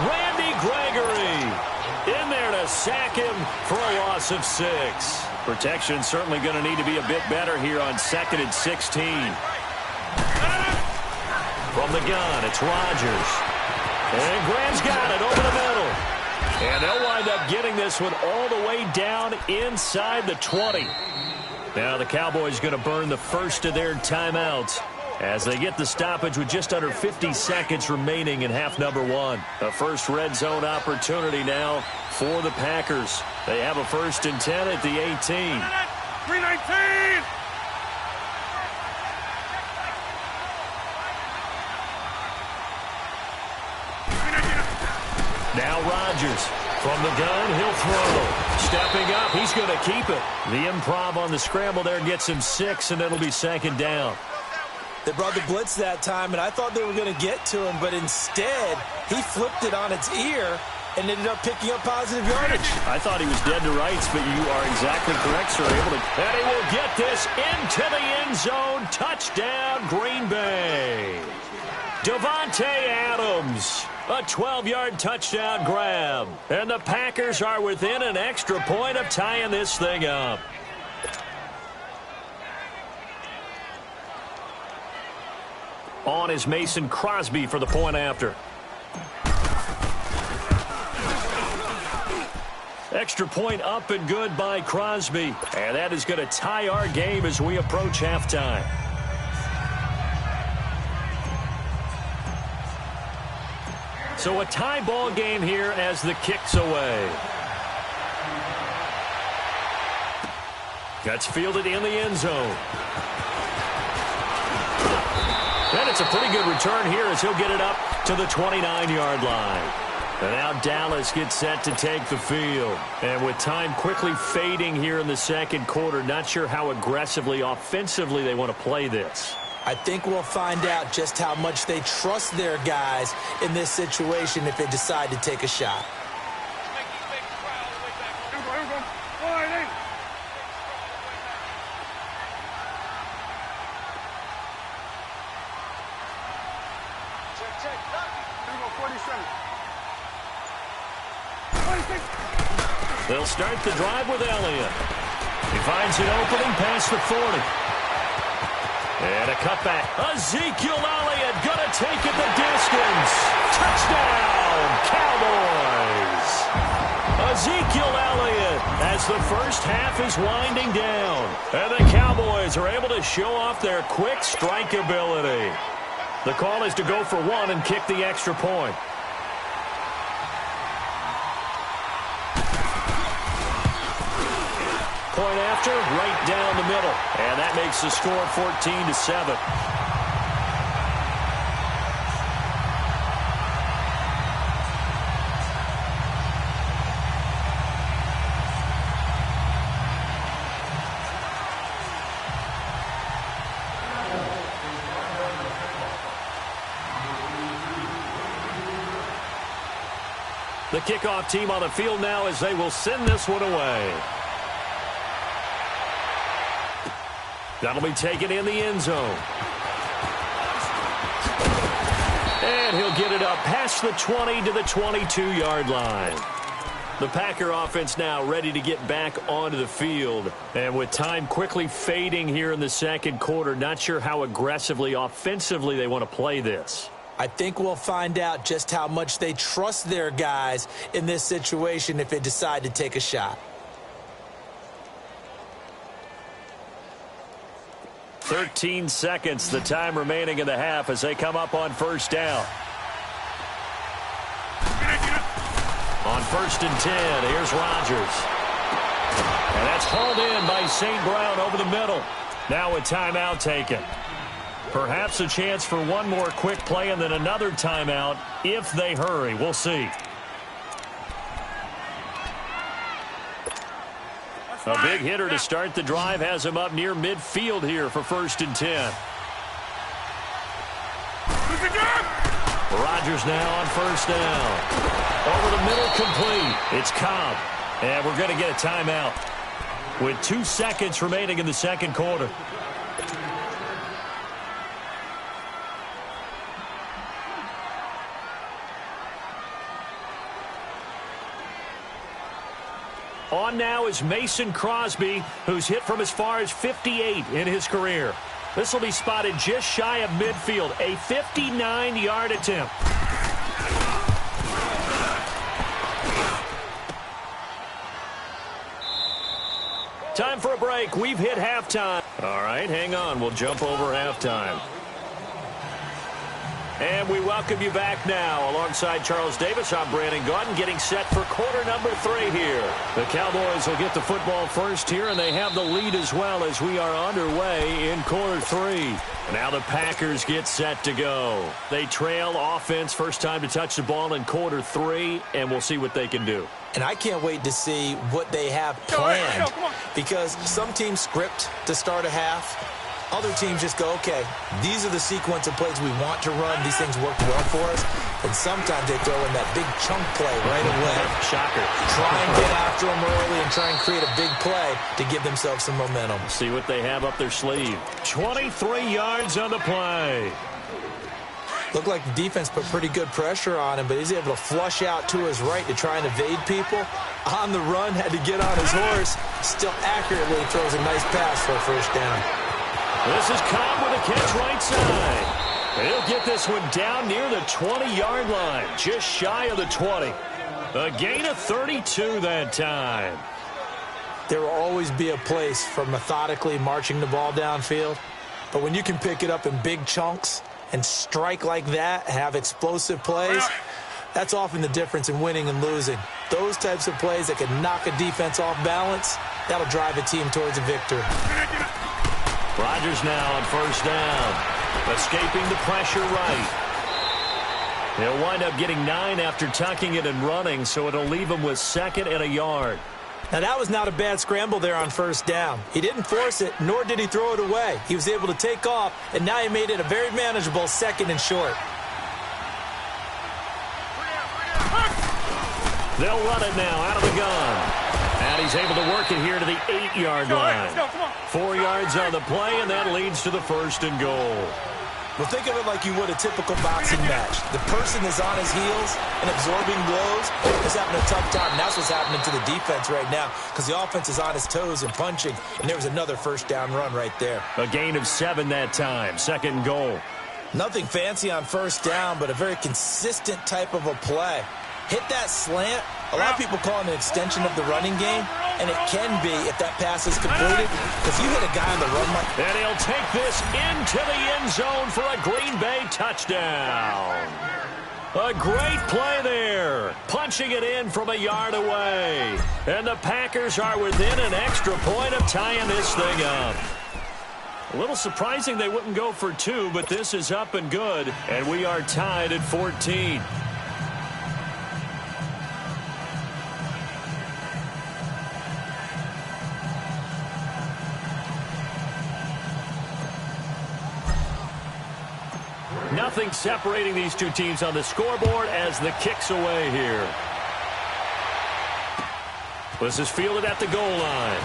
Randy Gregory in there to sack him for a loss of 6. Protection certainly going to need to be a bit better here on 2nd and 16. From the gun, it's Rodgers. And Graham's got it over the middle. And they'll wind up getting this one all the way down inside the 20. Now the Cowboys going to burn the first of their timeouts as they get the stoppage with just under 50 seconds remaining in half number 1. A first red zone opportunity now for the Packers. They have a 1st and 10 at the 18. 319! Now Rodgers from the gun, he'll throw. Stepping up, he's going to keep it. The improv on the scramble there gets him 6, and it'll be 2nd down. They brought the blitz that time, and I thought they were going to get to him, but instead, he flipped it on its ear and ended up picking up positive yardage. I thought he was dead to rights, but you are exactly correct, sir. And he will get this into the end zone. Touchdown, Green Bay. Davante Adams, a 12-yard touchdown grab. And the Packers are within an extra point of tying this thing up. On is Mason Crosby for the point after. Extra point up and good by Crosby. And that is going to tie our game as we approach halftime. So a tie ball game here as the kick's away. That's fielded in the end zone. And it's a pretty good return here as he'll get it up to the 29-yard line. And now Dallas gets set to take the field. And with time quickly fading here in the second quarter, not sure how aggressively, offensively they want to play this. I think we'll find out just how much they trust their guys in this situation if they decide to take a shot. They'll start the drive with Elliott. He finds an opening past the 40. And a cutback. Ezekiel Elliott going to take it the distance. Touchdown, Cowboys. Ezekiel Elliott as the first half is winding down. And the Cowboys are able to show off their quick strike ability. The call is to go for one and kick the extra point. Point after, right down the middle. And that makes the score 14-7. The kickoff team on the field now as they will send this one away. That'll be taken in the end zone. And he'll get it up past the 20 to the 22-yard line. The Packer offense now ready to get back onto the field. And with time quickly fading here in the second quarter, not sure how aggressively, offensively they want to play this. I think we'll find out just how much they trust their guys in this situation if they decide to take a shot. 13 seconds, the time remaining in the half as they come up on first down. On 1st and 10, here's Rodgers. And that's hauled in by St. Brown over the middle. Now a timeout taken. Perhaps a chance for one more quick play and then another timeout if they hurry. We'll see. A big hitter to start the drive has him up near midfield here for 1st and 10. Rodgers now on 1st down. Over the middle, complete. It's Cobb. And we're going to get a timeout with 2 seconds remaining in the second quarter. On now is Mason Crosby, who's hit from as far as 58 in his career. This will be spotted just shy of midfield, a 59-yard attempt. Time for a break. We've hit halftime. All right, hang on. We'll jump over halftime. And we welcome you back now. Alongside Charles Davis, I'm Brandon Gaudin, getting set for quarter number 3 here. The Cowboys will get the football first here, and they have the lead as well as we are underway in quarter 3. Now the Packers get set to go. They trail offense, first time to touch the ball in quarter 3, and we'll see what they can do. And I can't wait to see what they have planned, because some teams script to start a half. Other teams just go, okay, these are the sequence of plays we want to run. These things work well for us. And sometimes they throw in that big chunk play right away. Shocker. Try and get after them early and try and create a big play to give themselves some momentum. See what they have up their sleeve. 23 yards on the play. Looked like the defense put pretty good pressure on him, but he's able to flush out to his right to try and evade people. On the run, had to get on his horse. Still accurately throws a nice pass for a first down. This is Cobb with a catch right side. He'll get this one down near the 20-yard line, just shy of the 20. A gain of 32 that time. There will always be a place for methodically marching the ball downfield, but when you can pick it up in big chunks and strike like that, have explosive plays, that's often the difference in winning and losing. Those types of plays that can knock a defense off balance, that'll drive a team towards a victory. Rodgers now on first down, escaping the pressure right. He'll wind up getting 9 after tucking it and running, so it'll leave him with 2nd and a yard. Now, that was not a bad scramble there on first down. He didn't force it, nor did he throw it away. He was able to take off, and now he made it a very manageable 2nd and short. They'll run it now out of the gun. And he's able to work it here to the 8-yard line. 4 yards on the play, and that leads to the 1st and goal. Well, think of it like you would a typical boxing match. The person is on his heels and absorbing blows is having a tough time. And that's what's happening to the defense right now because the offense is on his toes and punching, and there was another first down run right there. A gain of 7 that time, 2nd and goal. Nothing fancy on first down, but a very consistent type of a play. Hit that slant. A lot of people call it an extension of the running game, and it can be if that pass is completed. If you hit a guy on the run like... And he'll take this into the end zone for a Green Bay touchdown. A great play there. Punching it in from a yard away. And the Packers are within an extra point of tying this thing up. A little surprising they wouldn't go for 2, but this is up and good, and we are tied at 14. Nothing separating these two teams on the scoreboard as the kick's away here. This is fielded at the goal line.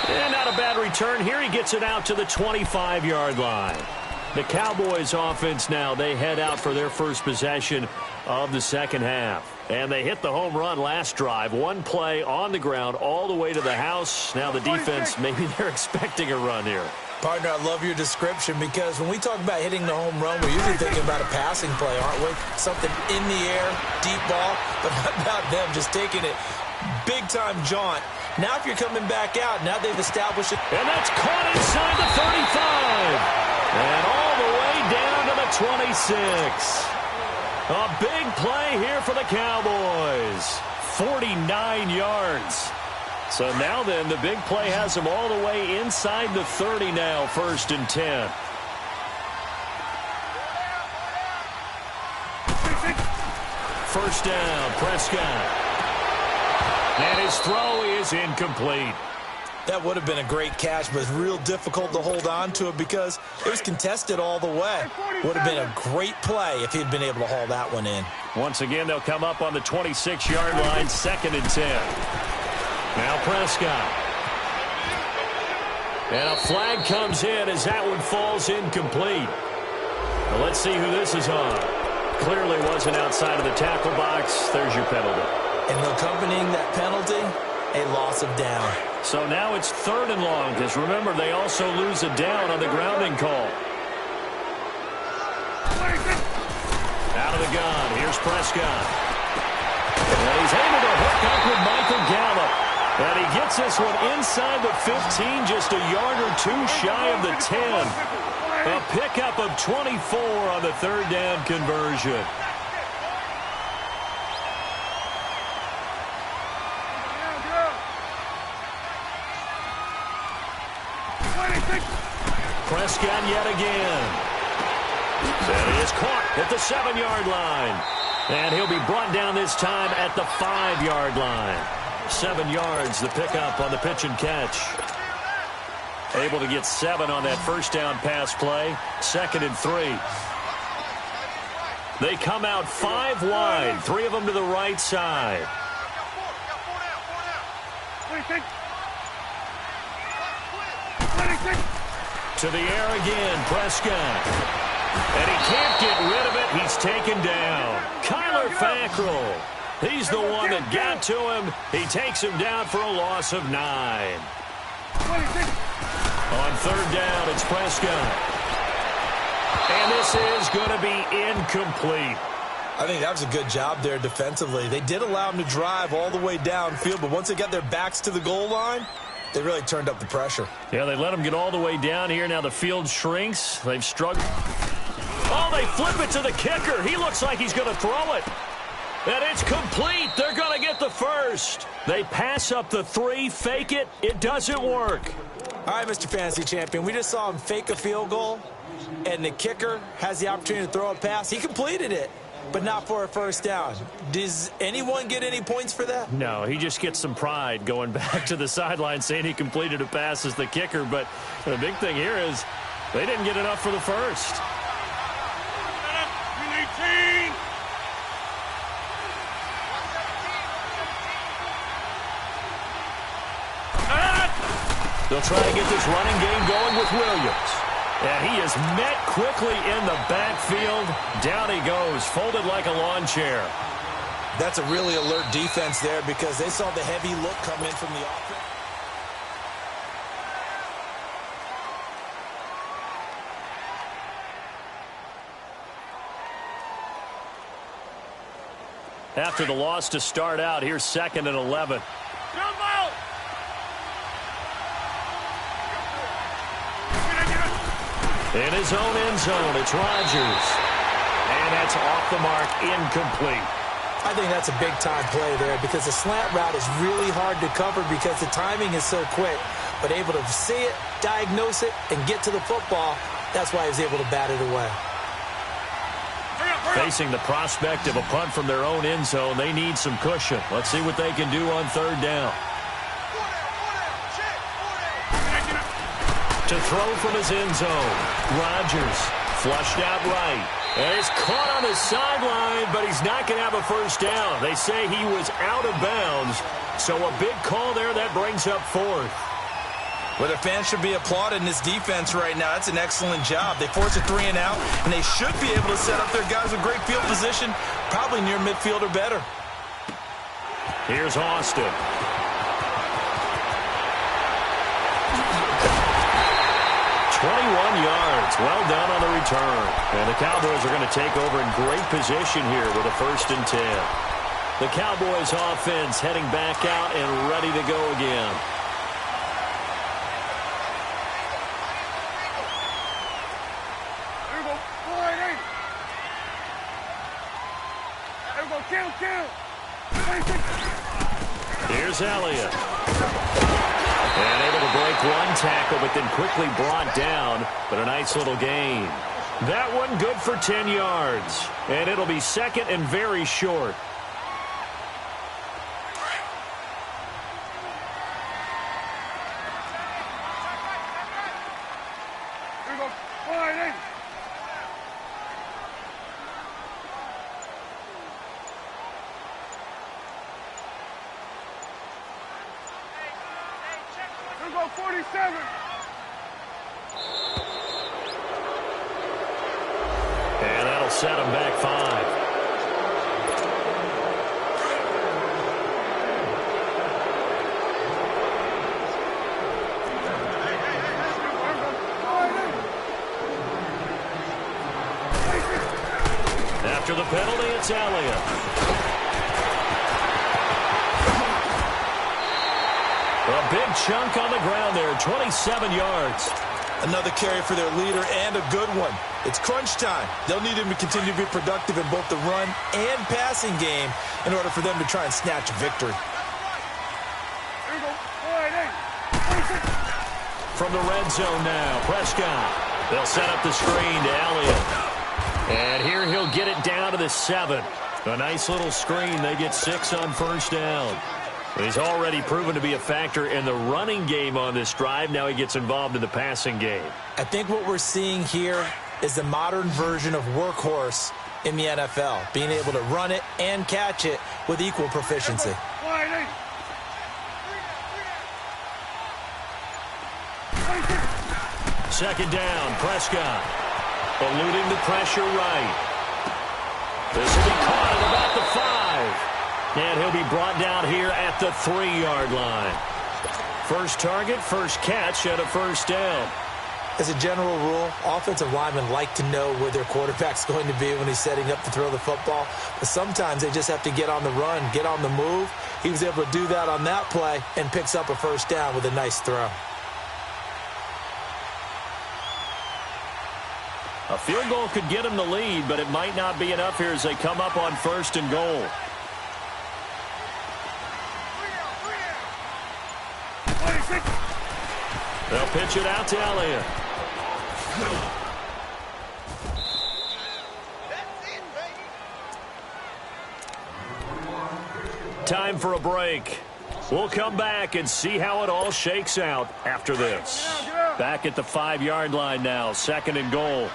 And not a bad return here. He gets it out to the 25-yard line. The Cowboys offense now, they head out for their first possession of the second half. And they hit the home run last drive. One play on the ground all the way to the house. Now the defense, maybe they're expecting a run here. Partner, I love your description because when we talk about hitting the home run, we're usually thinking about a passing play, aren't we? Something in the air, deep ball, but how about them just taking it big-time jaunt. Now if you're coming back out, now they've established it. And that's caught inside the 35. And all the way down to the 26. A big play here for the Cowboys. 49 yards. So now then, the big play has them all the way inside the 30 now, 1st and 10. First down, Prescott. And his throw is incomplete. That would have been a great catch, but it's real difficult to hold on to it because it was contested all the way. Would have been a great play if he'd been able to haul that one in. Once again, they'll come up on the 26-yard line, 2nd and 10. Now Prescott. And a flag comes in as that one falls incomplete. Well, let's see who this is on. Clearly wasn't outside of the tackle box. There's your penalty. And accompanying that penalty, a loss of down. So now it's 3rd and long because remember they also lose a down on the grounding call. Out of the gun. Here's Prescott. And he's able to hook up with Michael Gallup. And he gets this one inside the 15, just a yard or 2 shy of the 10. A pickup of 24 on the 3rd down conversion. Prescott yet again. And he is caught at the 7-yard line. And he'll be brought down this time at the 5-yard line. 7 yards, the pickup on the pitch and catch. Able to get 7 on that first down pass play. 2nd and 3. They come out 5 wide. 3 of them to the right side. To the air again, Prescott. And he can't get rid of it. He's taken down. Kyler Fackrell. He's the one that got to him. He takes him down for a loss of 9. On 3rd down, it's Prescott. And this is going to be incomplete. I think that was a good job there defensively. They did allow them to drive all the way downfield, but once they got their backs to the goal line, they really turned up the pressure. Yeah, they let them get all the way down here. Now the field shrinks. They've struggled. Oh, they flip it to the kicker. He looks like he's going to throw it. And it's complete. They're going to get the first. They pass up the 3, fake it. It doesn't work. All right, Mr. Fantasy Champion, we just saw him fake a field goal, and the kicker has the opportunity to throw a pass. He completed it, but not for a first down. Does anyone get any points for that? No, he just gets some pride going back to the sideline saying he completed a pass as the kicker. But the big thing here is they didn't get enough for the first. 319. They'll try to get this running game going with Williams. And he is met quickly in the backfield. Down he goes, folded like a lawn chair. That's a really alert defense there because they saw the heavy look come in from the offense. After the loss to start out, here's 2nd and 11. Jump out. In his own end zone, it's Rodgers. And that's off the mark, incomplete. I think that's a big-time play there because the slant route is really hard to cover because the timing is so quick. But able to see it, diagnose it, and get to the football, that's why he was able to bat it away. Facing the prospect of a punt from their own end zone, they need some cushion. Let's see what they can do on 3rd down. To throw from his end zone, Rodgers flushed out right. And he's caught on the sideline, but he's not going to have a first down. They say he was out of bounds, so a big call there that brings up 4th. Well, the fans should be applauding this defense right now. That's an excellent job. They force a 3 and out, and they should be able to set up their guys with great field position, probably near midfield or better. Here's Austin. 21 yards. Well done on the return. And the Cowboys are going to take over in great position here with a 1st and 10. The Cowboys offense heading back out and ready to go again. There we go. 488. There we go. Count. Here's Elliott. And able to break one tackle, but then quickly brought down. But a nice little gain. That one good for 10 yards. And it'll be 2nd and very short. There we go. 488. There we go. 47. And that'll set them back 5. After the penalty, it's Elliott. A big chunk on the ground there, 27 yards. Another carry for their leader and a good one. It's crunch time. They'll need him to continue to be productive in both the run and passing game in order for them to try and snatch a victory. There we go. 488. From the red zone now, Prescott. They'll set up the screen to Elliott. And here he'll get it down to the 7. A nice little screen. They get 6 on 1st down. He's already proven to be a factor in the running game on this drive. Now he gets involved in the passing game. I think what we're seeing here is the modern version of workhorse in the NFL, being able to run it and catch it with equal proficiency. 488. Second down, Prescott. Eluding the pressure right. This will be caught at about the 5. And he'll be brought down here at the 3-yard line. First target, first catch, and a 1st down. As a general rule, offensive linemen like to know where their quarterback's going to be when he's setting up to throw the football. But sometimes they just have to get on the run, get on the move. He was able to do that on that play and picks up a first down with a nice throw. A field goal could get him the lead, but it might not be enough here as they come up on 1st and goal. They'll pitch it out to Elliott. Time for a break. We'll come back and see how it all shakes out after this. Back at the 5-yard line now, 2nd and goal.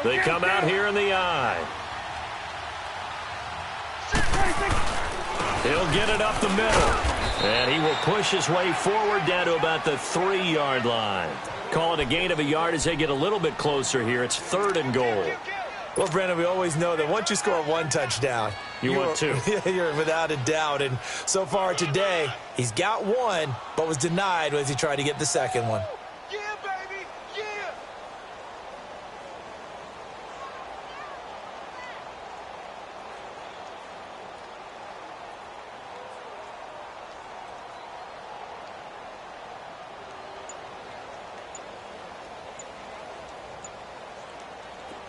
They come out here in the eye. He'll get it up the middle. And he will push his way forward down to about the 3-yard line. Call it a gain of a yard as they get a little bit closer here. It's 3rd and goal. Well, Brandon, we always know that once you score 1 touchdown, you want 2. You're without a doubt. And so far today, he's got 1, but was denied as he tried to get the 2nd one. Yeah, baby, yeah.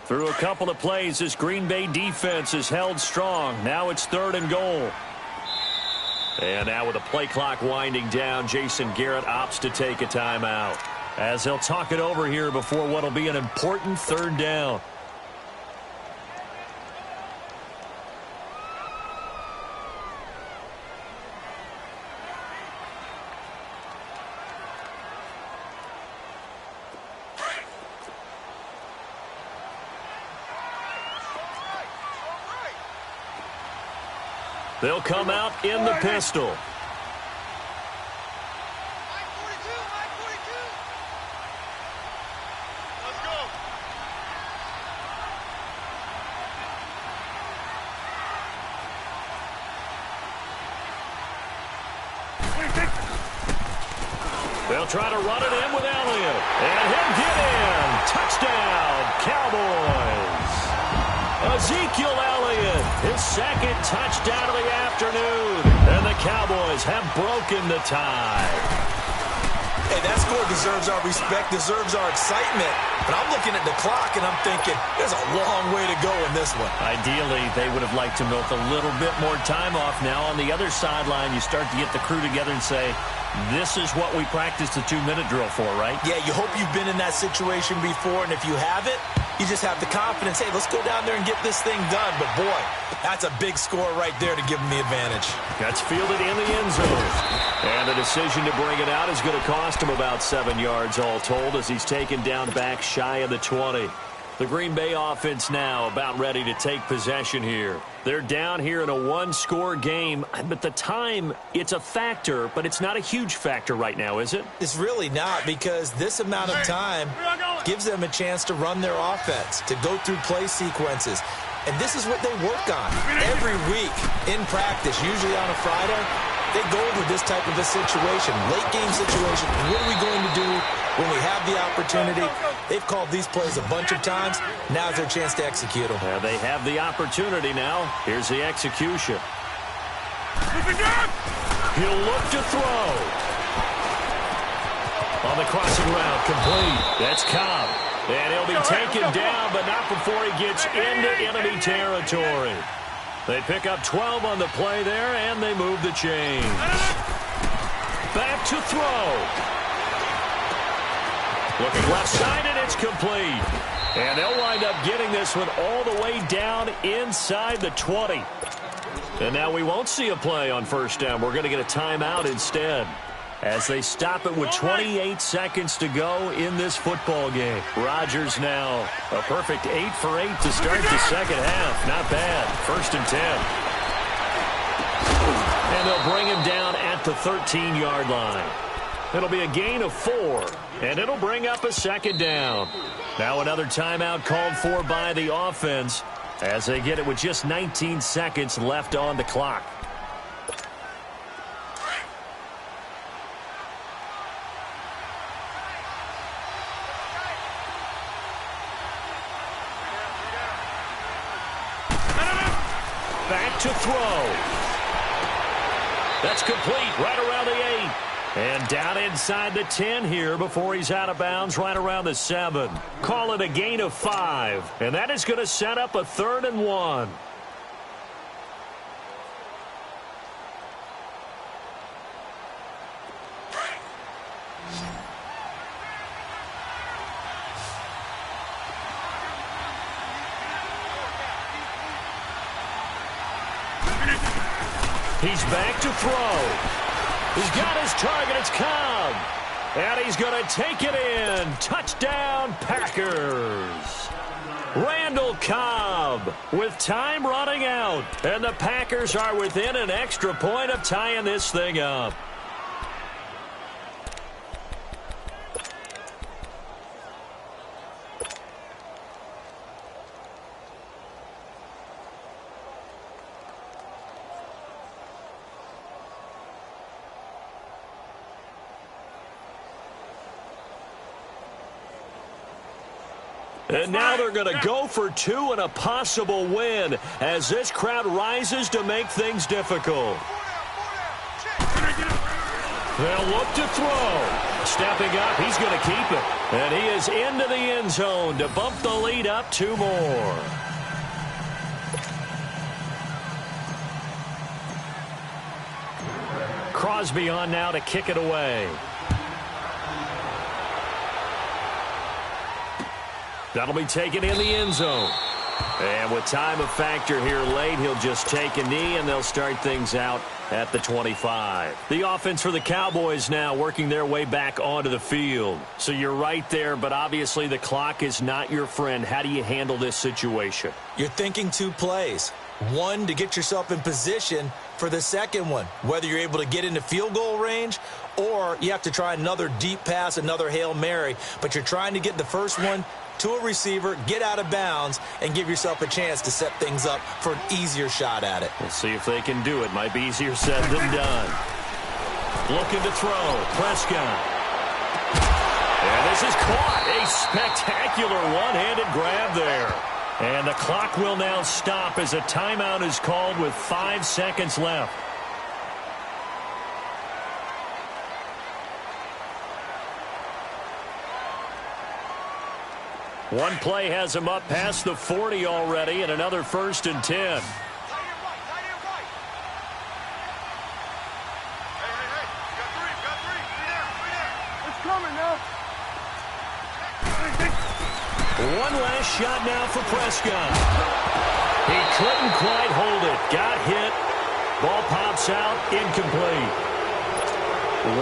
Through a couple of plays, this Green Bay defense is held strong. Now it's 3rd and goal. And now with the play clock winding down, Jason Garrett opts to take a timeout as they'll talk it over here before what will be an important 3rd down. They'll come out in the pistol. Mike 42, Mike 42. Let's go. They'll try to run it in with Elliott. And he'll get in. Touchdown, Cowboys. Ezekiel Elliott, his 2nd touchdown of the afternoon. And the Cowboys have broken the tie. Hey, that score deserves our respect, deserves our excitement. But I'm looking at the clock, and I'm thinking, there's a long way to go in this one. Ideally, they would have liked to milk a little bit more time off. Now, on the other sideline, you start to get the crew together and say, this is what we practiced the 2-minute drill for, right? Yeah, you hope you've been in that situation before, and if you haven't, you just have the confidence, hey, let's go down there and get this thing done. But, boy, that's a big score right there to give them the advantage. That's fielded in the end zone. And the decision to bring it out is going to cost him about 7 yards all told as he's taken down back shy of the 20. The Green Bay offense now about ready to take possession here. They're down here in a 1-score game, but the time, it's a factor, but it's not a huge factor right now, is it? It's really not, because this amount of time gives them a chance to run their offense, to go through play sequences. And this is what they work on every week in practice, usually on a Friday. They go over this type of a situation, late game situation. What are we going to do when we have the opportunity? They've called these plays a bunch of times. Now's their chance to execute them. Yeah, they have the opportunity now. Here's the execution. He'll look to throw. On the crossing route, complete. That's Cobb. And he'll be taken down, but not before he gets into enemy territory. They pick up 12 on the play there, and they move the chains. Back to throw. Looking left side, and it's complete. And they'll wind up getting this one all the way down inside the 20. And now we won't see a play on 1st down. We're going to get a timeout instead, as they stop it with 28 seconds to go in this football game. Rodgers now a perfect 8 for 8 to start the second half. Not bad. 1st and 10. And they'll bring him down at the 13-yard line. It'll be a gain of 4, and it'll bring up a 2nd down. Now another timeout called for by the offense as they get it with just 19 seconds left on the clock. to throw. That's complete right around the 8. And down inside the 10 here before he's out of bounds right around the 7. Call it a gain of 5. And that is going to set up a 3rd and 1. He's back to throw. He's got his target. It's Cobb. And he's going to take it in. Touchdown, Packers. Randall Cobb with time running out. And the Packers are within an extra point of tying this thing up. And now they're going to go for 2 and a possible win as this crowd rises to make things difficult. They'll look to throw. Stepping up, he's going to keep it. And he is into the end zone to bump the lead up 2 more. Crosby on now to kick it away. That'll be taken in the end zone. And with time a factor here late, he'll just take a knee, and they'll start things out at the 25. The offense for the Cowboys now working their way back onto the field. So you're right there, but obviously the clock is not your friend. How do you handle this situation? You're thinking 2 plays. One, to get yourself in position for the second one, whether you're able to get into field goal range or you have to try another deep pass, another Hail Mary. But you're trying to get the first one to a receiver, get out of bounds, and give yourself a chance to set things up for an easier shot at it. We'll see if they can do it. Might be easier said than done. Looking to throw. Prescott. And this is caught. A spectacular one-handed grab there. And the clock will now stop as a timeout is called with 5 seconds left. One play has him up past the 40 already, and another 1st and 10. Tight end right, tight end right. Hey, you got 3, Three there. It's coming now. One last shot now for Prescott. He couldn't quite hold it. Got hit. Ball pops out. Incomplete.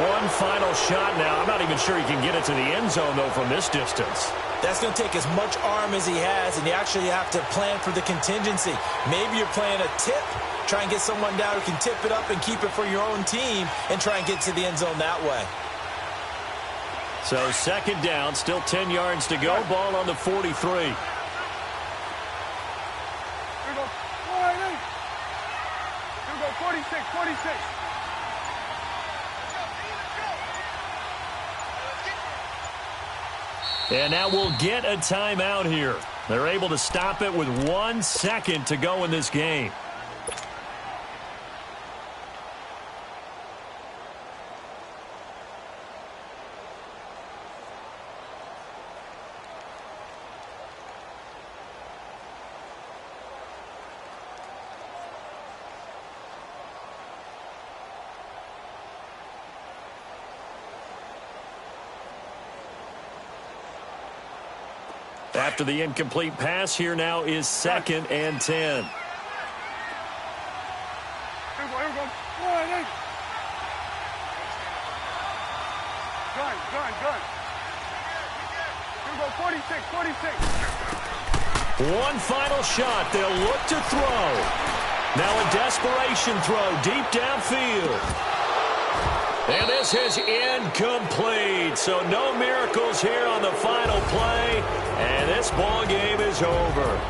One final shot now. I'm not even sure he can get it to the end zone, though, from this distance. That's going to take as much arm as he has, and you actually have to plan for the contingency. Maybe you're playing a tip, try and get someone down who can tip it up and keep it for your own team and try and get to the end zone that way. So 2nd down, still 10 yards to go. Ball on the 43. Here we go. 46. And now we'll get a timeout here. They're able to stop it with 1 second to go in this game. After the incomplete pass, here now is 2nd and 10. Here we go. Gun. Here we go, 46. One final shot. They'll look to throw. Now a desperation throw deep downfield. And this is incomplete. So no miracles here on the final play. And this ball game is over.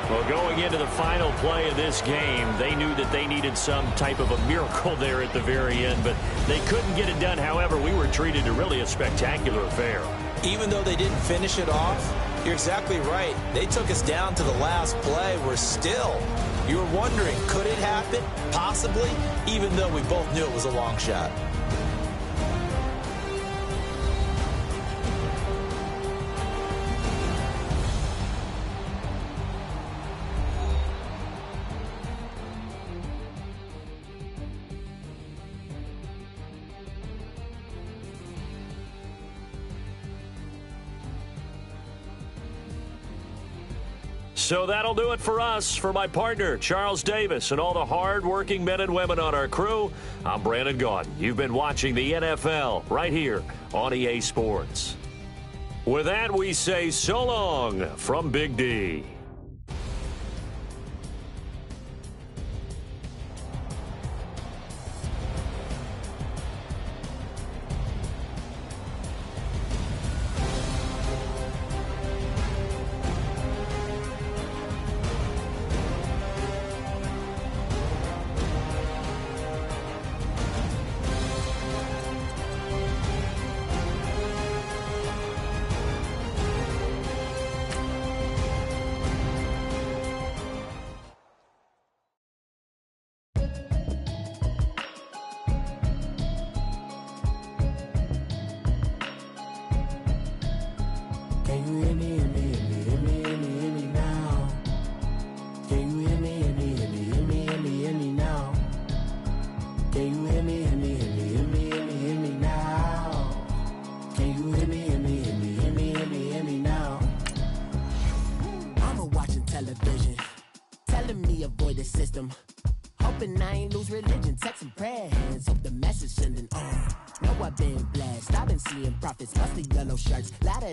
Well, going into the final play of this game, they knew that they needed some type of a miracle there at the very end, but they couldn't get it done. However, we were treated to really a spectacular affair. Even though they didn't finish it off, you're exactly right. They took us down to the last play. We're still, you were wondering, could it happen? Possibly, even though we both knew it was a long shot. So that'll do it for us. For my partner, Charles Davis, and all the hard-working men and women on our crew, I'm Brandon Gaudin. You've been watching the NFL right here on EA Sports. With that, we say so long from Big D.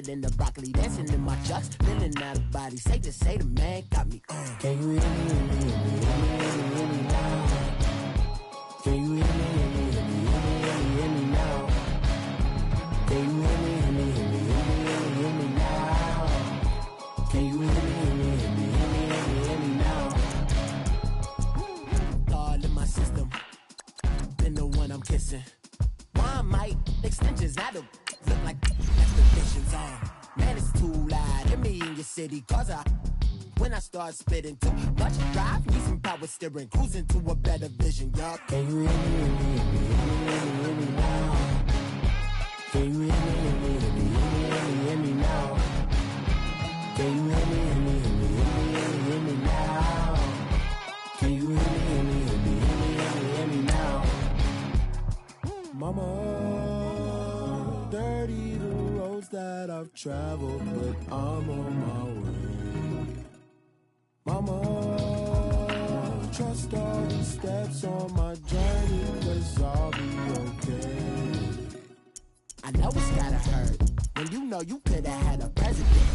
In the broccoli, dancing in my chucks, feeling out of body. Safe to say the man got me on. Can you hear me, hear me, hear me, hear me now? Can you hear me, hear me, hear me, hear me now? Can you hear me, hear me, hear me, hear me now? Can you hear me, hear me, hear me, hear me now? All in my system, been the one I'm kissing. Why might extensions out of look like expectations on? Man, it's too loud. Hit me in your city, cause when I start spitting too much drive, need some power steering, cruising to a better vision, y'all. Can you hear me, hear me, hear me, hear me now? Can you hear me, hear me, hear me, hear me now? Can you hear me, hear me, hear me, hear me now? Can you hear me, hear me, hear me, hear me now? Mama, dirty the roads that I've traveled, but I'm on my way. Mama, trust all the steps on my journey, 'cause I'll be okay. I know it's gotta hurt when you know you could've had a president.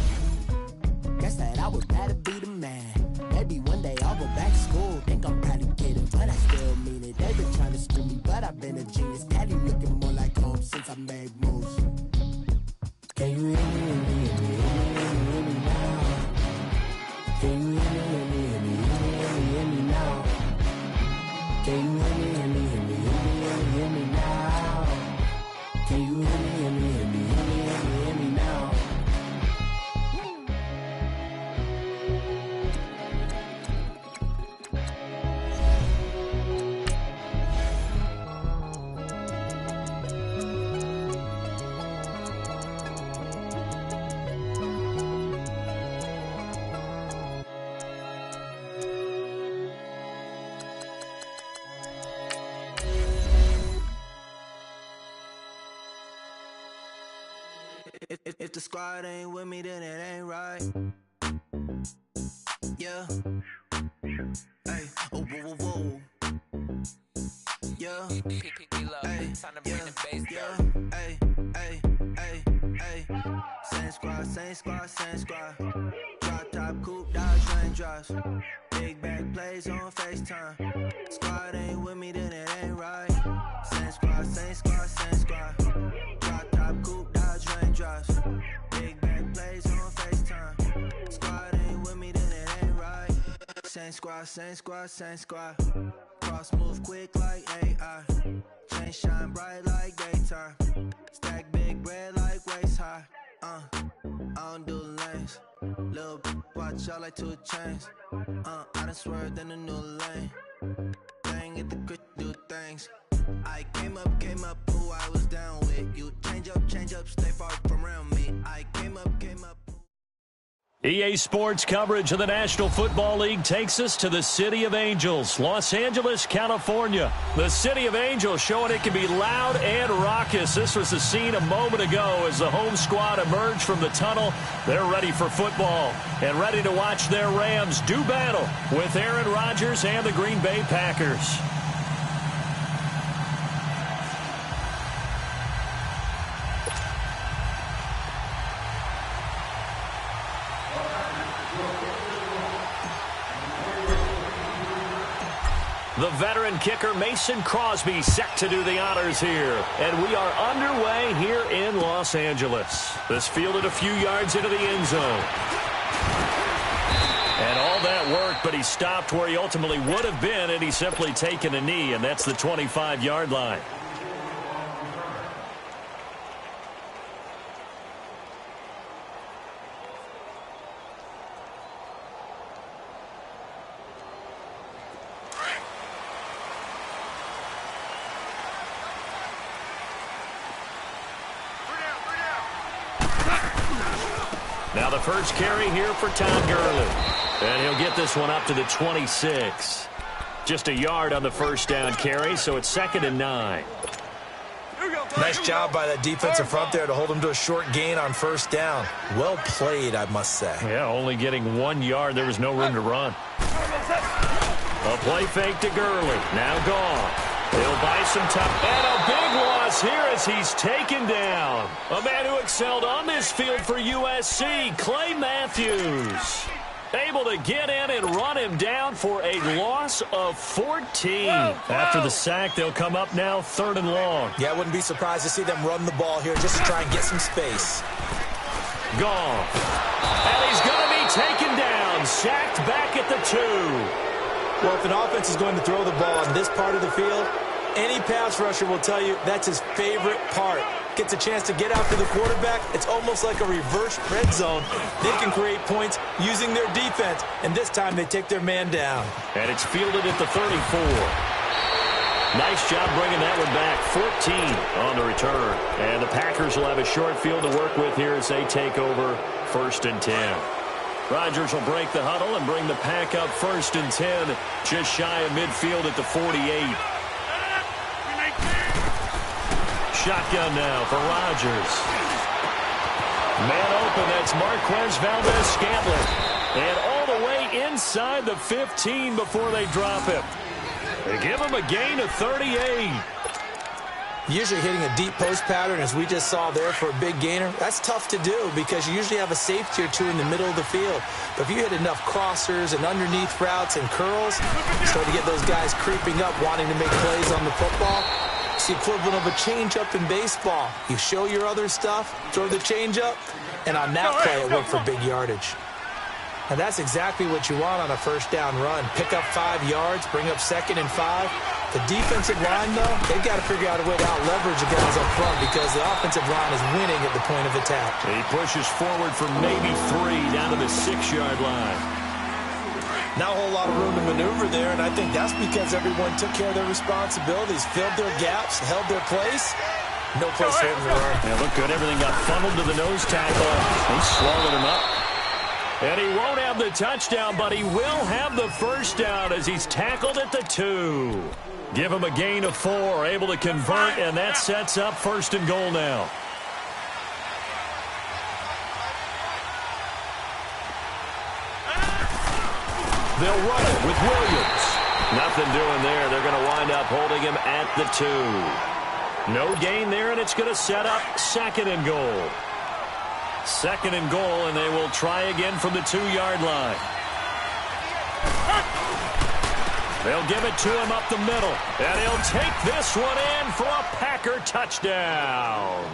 Guess that I would rather be the man. Maybe one day I'll go back to school. Think I'm probably kidding, but I still mean it. They've been trying to screw me, but I've been a genius. Daddy looking more like home since I made moves. Can you hear me, hear me, hear me, hear me now? Can you hear me, hear me, hear me, hear me now? Can you hear me, hear me, hear me, hear me now? Can you hear me, hear me, hear me, hear me now? If the squad ain't with me, then it ain't right. Yeah. Hey. Oh, whoa, whoa, whoa. Yeah. Hey. Yeah. Hey. Hey. Hey. Hey. Same squad, same squad, same squad. Drop top, coupe, Dodge Range drives. Big back plays on FaceTime. Squad ain't with me, then it ain't right. Same squad, same squad, same squad. Drop top, coupe, Dodge Range drives. Big back plays on FaceTime. Squad ain't with me, then it ain't right. Same squad, same squad, same squad. Cross move quick like AI. Chain shine bright like daytime. Stack big bread like waist high. I don't do lanes. Little watch out like 2 chains. I done swerved in a new lane. Thing at the grit, do things. I came up, who I was down with. You change up, stay far from around me. I came up. EA Sports coverage of the National Football League takes us to the City of Angels, Los Angeles, California. The City of Angels showing it can be loud and raucous. This was the scene a moment ago as the home squad emerged from the tunnel. They're ready for football and ready to watch their Rams do battle with Aaron Rodgers and the Green Bay Packers. The veteran kicker Mason Crosby set to do the honors here. And we are underway here in Los Angeles. This fielded a few yards into the end zone. And all that worked, but he stopped where he ultimately would have been had he simply taken a knee, and that's the 25-yard line. Now the first carry here for Todd Gurley. And he'll get this one up to the 26. Just a yard on the first down carry, so it's 2nd and 9. Nice job by that defensive front there to hold him to a short gain on first down. Well played, I must say. Yeah, only getting 1 yard. There was no room to run. A play fake to Gurley. Now gone. He'll buy some time. And a big loss here as he's taken down. A man who excelled on this field for USC, Clay Matthews. Able to get in and run him down for a loss of 14. After the sack, they'll come up now 3rd and long. Yeah, I wouldn't be surprised to see them run the ball here just to try and get some space. Gone. And he's going to be taken down. Sacked back at the 2. Well, if an offense is going to throw the ball on this part of the field, any pass rusher will tell you that's his favorite part. Gets a chance to get out to the quarterback. It's almost like a reverse red zone. They can create points using their defense, and this time they take their man down. And it's fielded at the 34. Nice job bringing that one back. 14 on the return. And the Packers will have a short field to work with here as they take over 1st and 10. Rodgers will break the huddle and bring the pack up 1st and 10, just shy of midfield at the 48. Shotgun now for Rodgers. Man open, that's Marquez Valdez-Scantling. And all the way inside the 15 before they drop him. They give him a gain of 38. Usually hitting a deep post pattern, as we just saw there for a big gainer, that's tough to do because you usually have a safety or 2 in the middle of the field. But if you hit enough crossers and underneath routes and curls, you start to get those guys creeping up, wanting to make plays on the football. It's the equivalent of a changeup in baseball. You show your other stuff, throw the changeup, and on that play it went for big yardage. And that's exactly what you want on a first down run. Pick up 5 yards, bring up 2nd and 5. The defensive line, though, they've got to figure out a way to out-leverage the guys up front because the offensive line is winning at the point of attack. He pushes forward for maybe 3 down to the 6-yard line. Not a whole lot of room to maneuver there, and I think that's because everyone took care of their responsibilities, filled their gaps, held their place. No place for him to run. Yeah, look good. Everything got funneled to the nose tackle. He swallowed him up. And he won't have the touchdown, but he will have the first down as he's tackled at the 2. Give him a gain of 4, able to convert, and that sets up 1st and goal now. They'll run it with Williams. Nothing doing there. They're going to wind up holding him at the 2. No gain there, and it's going to set up 2nd and goal. 2nd and goal, and they will try again from the 2-yard line. They'll give it to him up the middle, and he'll take this one in for a Packer touchdown.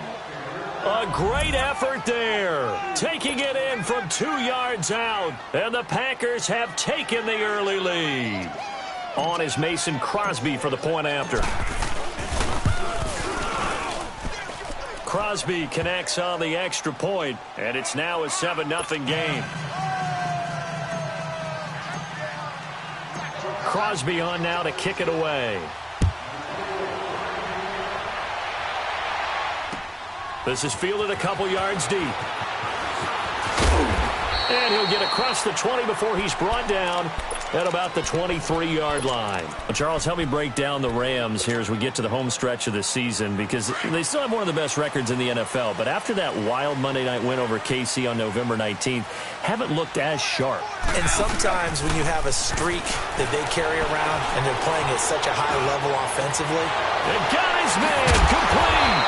A great effort there, taking it in from 2 yards out, and the Packers have taken the early lead. On is Mason Crosby for the point after. Crosby connects on the extra point, and it's now a 7-0 game. Crosby on now to kick it away. This is fielded a couple yards deep. And he'll get across the 20 before he's brought down at about the 23-yard line. Well, Charles, help me break down the Rams here as we get to the home stretch of the season, because they still have one of the best records in the NFL. But after that wild Monday night win over KC on November 19th, haven't looked as sharp. And sometimes when you have a streak that they carry around and they're playing at such a high level offensively. They got his man complete.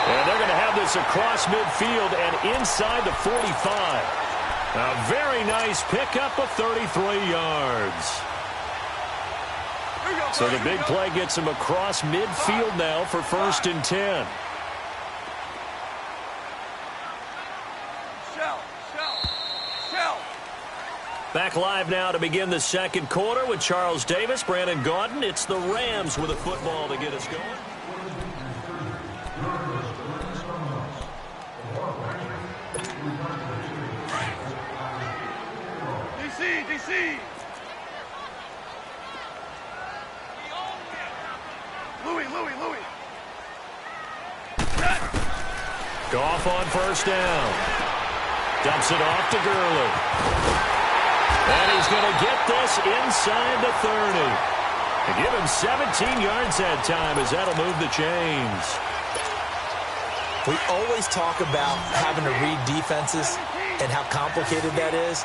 And they're going to have this across midfield and inside the 45. A very nice pickup of 33 yards. So the big play gets him across midfield now for 1st and 10. Back live now to begin the second quarter with Charles Davis, Brandon Gaudin. It's the Rams with a football to get us going. DC! Louis! Goff on 1st down. Dumps it off to Gurley. And he's going to get this inside the 30. And give him 17 yards that time as that'll move the chains. We always talk about having to read defenses and how complicated that is.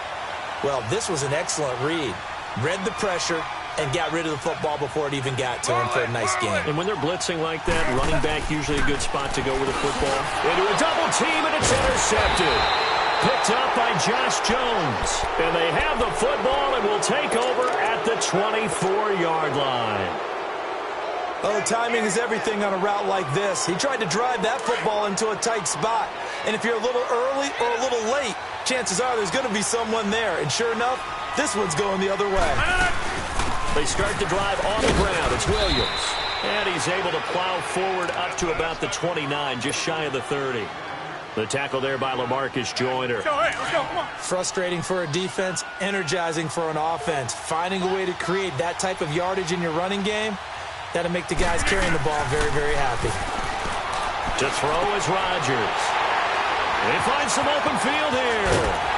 Well, this was an excellent read. Read the pressure and got rid of the football before it even got to him for a nice game. And when they're blitzing like that, running back usually a good spot to go with the football. Into a double team, and it's intercepted. Picked up by Josh Jones. And they have the football and will take over at the 24-yard line. Well, the timing is everything on a route like this. He tried to drive that football into a tight spot. And if you're a little early or a little late, chances are there's going to be someone there. And sure enough, this one's going the other way. They start the drive on the ground. It's Williams. And he's able to plow forward up to about the 29, just shy of the 30. The tackle there by LaMarcus Joyner. Let's go, come on. Frustrating for a defense, energizing for an offense. Finding a way to create that type of yardage in your running game, that'll make the guys carrying the ball very, very happy. To throw is Rodgers. He finds some open field here.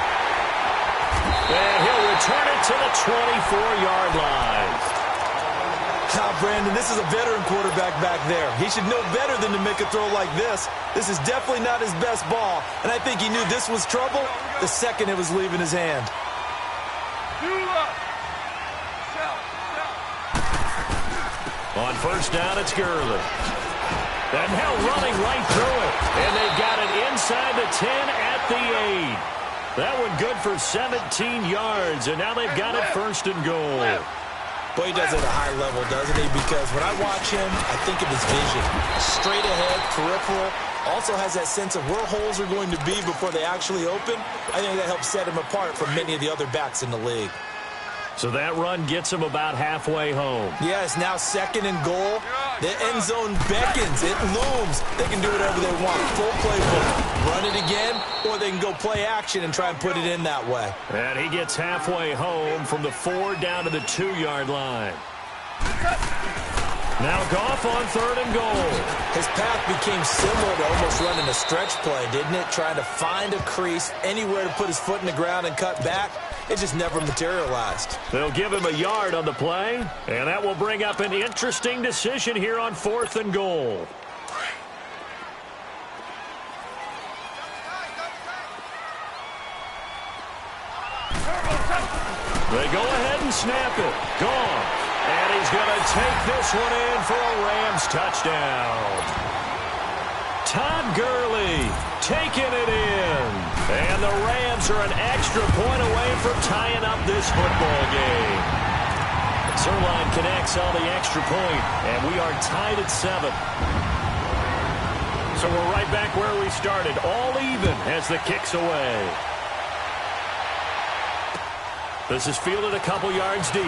And he'll return it to the 24-yard line. Now, Brandon, this is a veteran quarterback back there. He should know better than to make a throw like this. This is definitely not his best ball, and I think he knew this was trouble the second it was leaving his hand. On 1st down, it's Gurley. And now running right through it. And they've got it inside the 10 at the 8. That one good for 17 yards, and now they've got it 1st and goal. Boy, he does it at a high level, doesn't he? Because when I watch him, I think of his vision. Straight ahead, peripheral. Also has that sense of where holes are going to be before they actually open. I think that helps set him apart from many of the other backs in the league. So that run gets him about halfway home. Yes, now 2nd and goal. The end zone beckons. It looms. They can do whatever they want. Full playbook. Run it again, or they can go play action and try and put it in that way. And he gets halfway home from the 4 down to the 2-yard line. Now Goff on 3rd and goal. His path became similar to almost running a stretch play, didn't it? Trying to find a crease, anywhere to put his foot in the ground and cut back. It just never materialized. They'll give him a yard on the play, and that will bring up an interesting decision here on 4th and goal. They go ahead and snap it. Gone. And he's going to take this one in for a Rams touchdown. Todd Gurley taking it in. And the Rams are an extra point away from tying up this football game. Zerline connects on the extra point, and we are tied at 7. So we're right back where we started, all even as the kick's away. This is fielded a couple yards deep.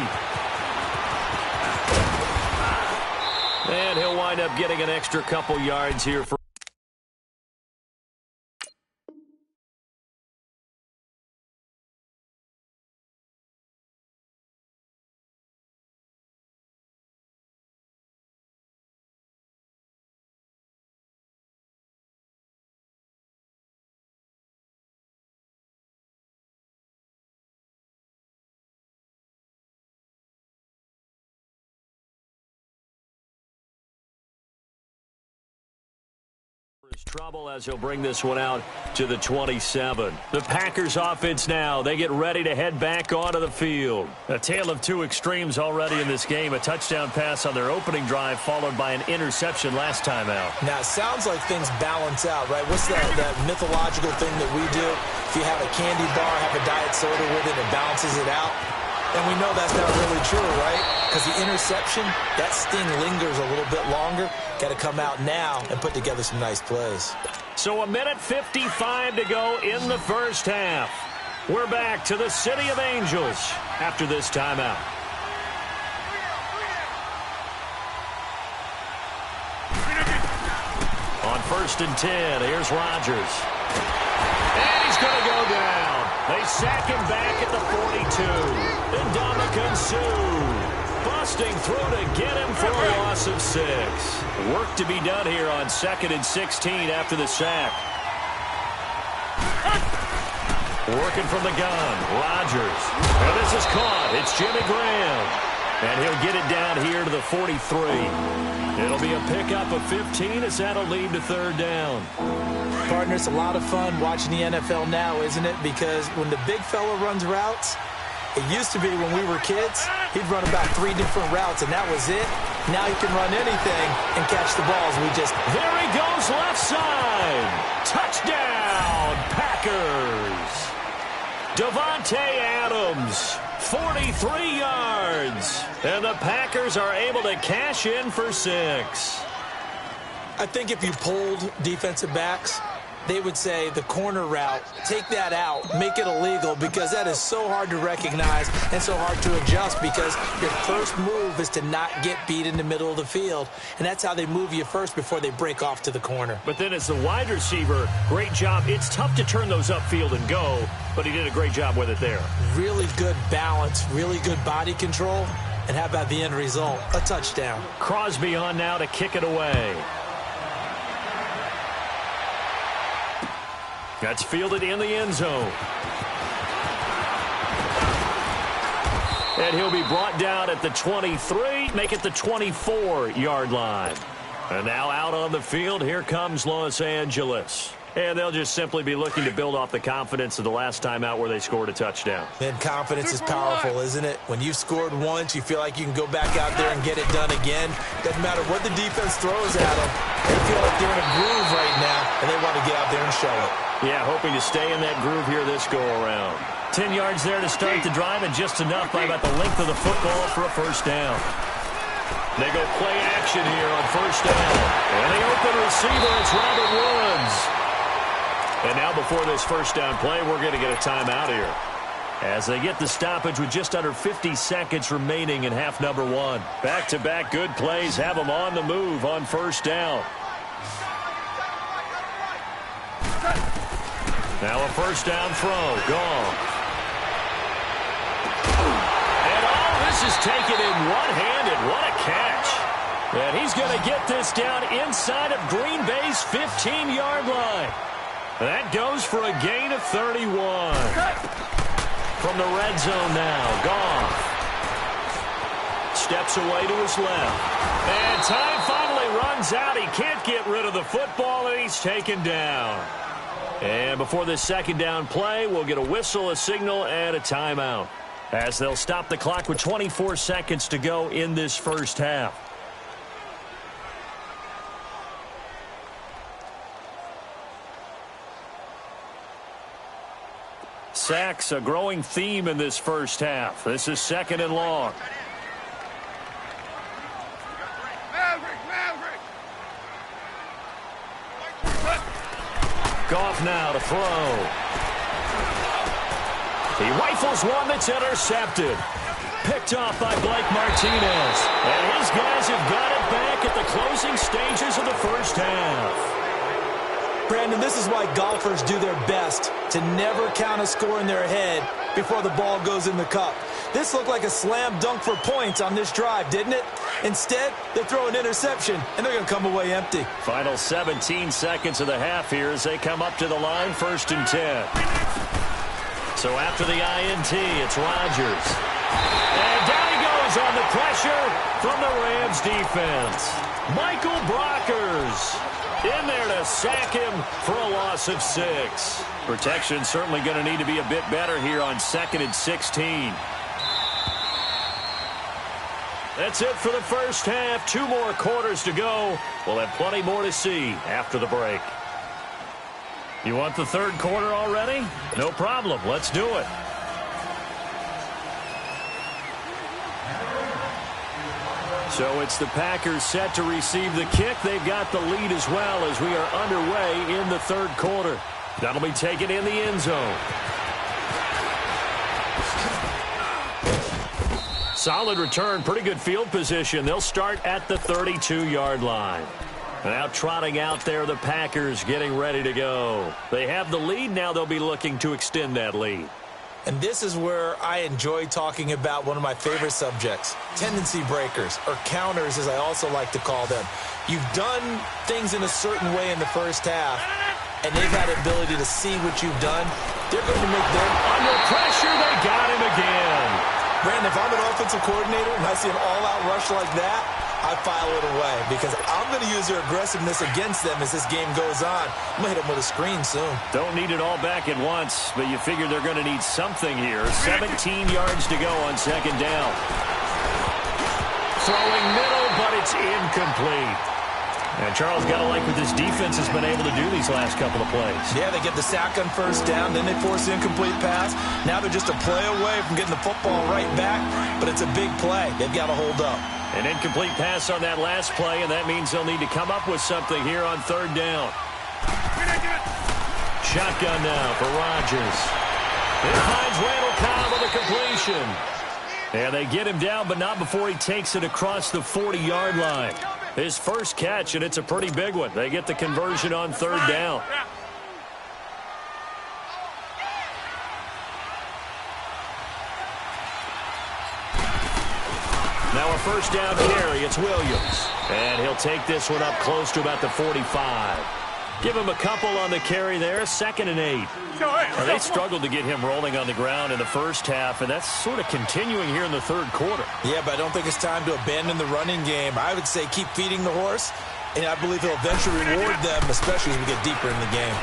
And he'll wind up getting an extra couple yards here for Trouble as he'll bring this one out to the 27. The Packers offense now. They get ready to head back onto the field. A tale of two extremes already in this game. A touchdown pass on their opening drive followed by an interception last time out. Now, it sounds like things balance out, right? What's that mythological thing that we do? If you have a candy bar, have a diet soda with it, it balances it out. And we know that's not really true, right? Because the interception, that sting lingers a little bit longer. Got to come out now and put together some nice plays. So 1:55 to go in the first half. We're back to the City of Angels after this timeout. On 1st and 10, here's Rodgers. And he's going to go down. They sack him back at the 42. And Ndamukong Suh busting through to get him for a loss of 6. Work to be done here on 2nd and 16 after the sack. Working from the gun, Rodgers. And this is caught. It's Jimmy Graham. And he'll get it down here to the 43. It'll be a pickup of 15 as that'll lead to 3rd down. Partner, it's a lot of fun watching the NFL now, isn't it? Because when the big fella runs routes, it used to be when we were kids, he'd run about 3 different routes, and that was it. Now he can run anything and catch the balls. There he goes, left side. Touchdown, Packers. Davante Adams, 43 yards. And the Packers are able to cash in for 6. I think if you polled defensive backs, they would say the corner route, take that out, make it illegal, because that is so hard to recognize and so hard to adjust, because your first move is to not get beat in the middle of the field, and that's how they move you first before they break off to the corner. But then as the wide receiver, great job. It's tough to turn those upfield and go, but he did a great job with it there. Really good balance, really good body control, and how about the end result? A touchdown. Crosby on now to kick it away. That's fielded in the end zone. And he'll be brought down at the 23, make it the 24-yard line. And now out on the field, here comes Los Angeles. And they'll just simply be looking to build off the confidence of the last time out where they scored a touchdown. And confidence is powerful, isn't it? When you've scored once, you feel like you can go back out there and get it done again. Doesn't matter what the defense throws at them. They feel like they're in a groove right now, and they want to get out there and show it. Yeah, hoping to stay in that groove here this go-around. 10 yards there to start the drive, and just enough by about the length of the football for a first down. They go play action here on first down. And the open receiver, it's Robert Woods. And now before this first down play, we're going to get a timeout here, as they get the stoppage with just under 50 seconds remaining in half number 1. Back-to-back good plays have them on the move on first down. Now a first down throw. Gone. And all this is taken in one-handed. What a catch. And he's going to get this down inside of Green Bay's 15-yard line. That goes for a gain of 31. From the red zone now, Goff steps away to his left. And time finally runs out. He can't get rid of the football, and he's taken down. And before this second down play, we'll get a whistle, a signal, and a timeout, as they'll stop the clock with 24 seconds to go in this first half. Sacks, a growing theme in this first half. This is 2nd and long. Goff now to throw. He rifles one that's intercepted. Picked off by Blake Martinez. And his guys have got it back at the closing stages of the first half. Brandon, this is why golfers do their best to never count a score in their head before the ball goes in the cup. This looked like a slam dunk for points on this drive, didn't it? Instead, they throw an interception, and they're going to come away empty. Final 17 seconds of the half here as they come up to the line, 1st and 10. So after the INT, it's Rodgers. And down he goes on the pressure from the Rams defense. Michael Brockers in there to sack him for a loss of 6. Protection certainly going to need to be a bit better here on 2nd and 16. That's it for the first half. 2 more quarters to go. We'll have plenty more to see after the break. You want the 3rd quarter already? No problem. Let's do it. So it's the Packers set to receive the kick. They've got the lead as well as we are underway in the 3rd quarter. That'll be taken in the end zone. Solid return, pretty good field position. They'll start at the 32-yard line. Now trotting out there, the Packers getting ready to go. They have the lead. Now they'll be looking to extend that lead. And this is where I enjoy talking about one of my favorite subjects, tendency breakers, or counters as I also like to call them. You've done things in a certain way in the first half, and they've had the ability to see what you've done. They're going to make them under pressure. They got him again. Brandon, if I'm an offensive coordinator and I see an all-out rush like that, I file it away because I'm going to use their aggressiveness against them as this game goes on. I'm going to hit them with a screen soon. Don't need it all back at once, but you figure they're going to need something here. 17 yards to go on 2nd down. Throwing middle, but it's incomplete. And Charles, got to like what this defense has been able to do these last couple of plays. Yeah, they get the sack on 1st down, then they force the incomplete pass. Now they're just a play away from getting the football right back, but it's a big play. They've got to hold up. An incomplete pass on that last play, and that means they'll need to come up with something here on 3rd down. Shotgun now for Rodgers. It finds Randall Cobb with a completion. And they get him down, but not before he takes it across the 40-yard line. His first catch, and it's a pretty big one. They get the conversion on 3rd down. Now a 1st down carry. It's Williams. And he'll take this one up close to about the 45. Give him a couple on the carry there. 2nd and 8. Well, they struggled to get him rolling on the ground in the first half, and that's sort of continuing here in the 3rd quarter. Yeah, but I don't think it's time to abandon the running game. I would say keep feeding the horse, and I believe he'll eventually reward them, especially as we get deeper in the game.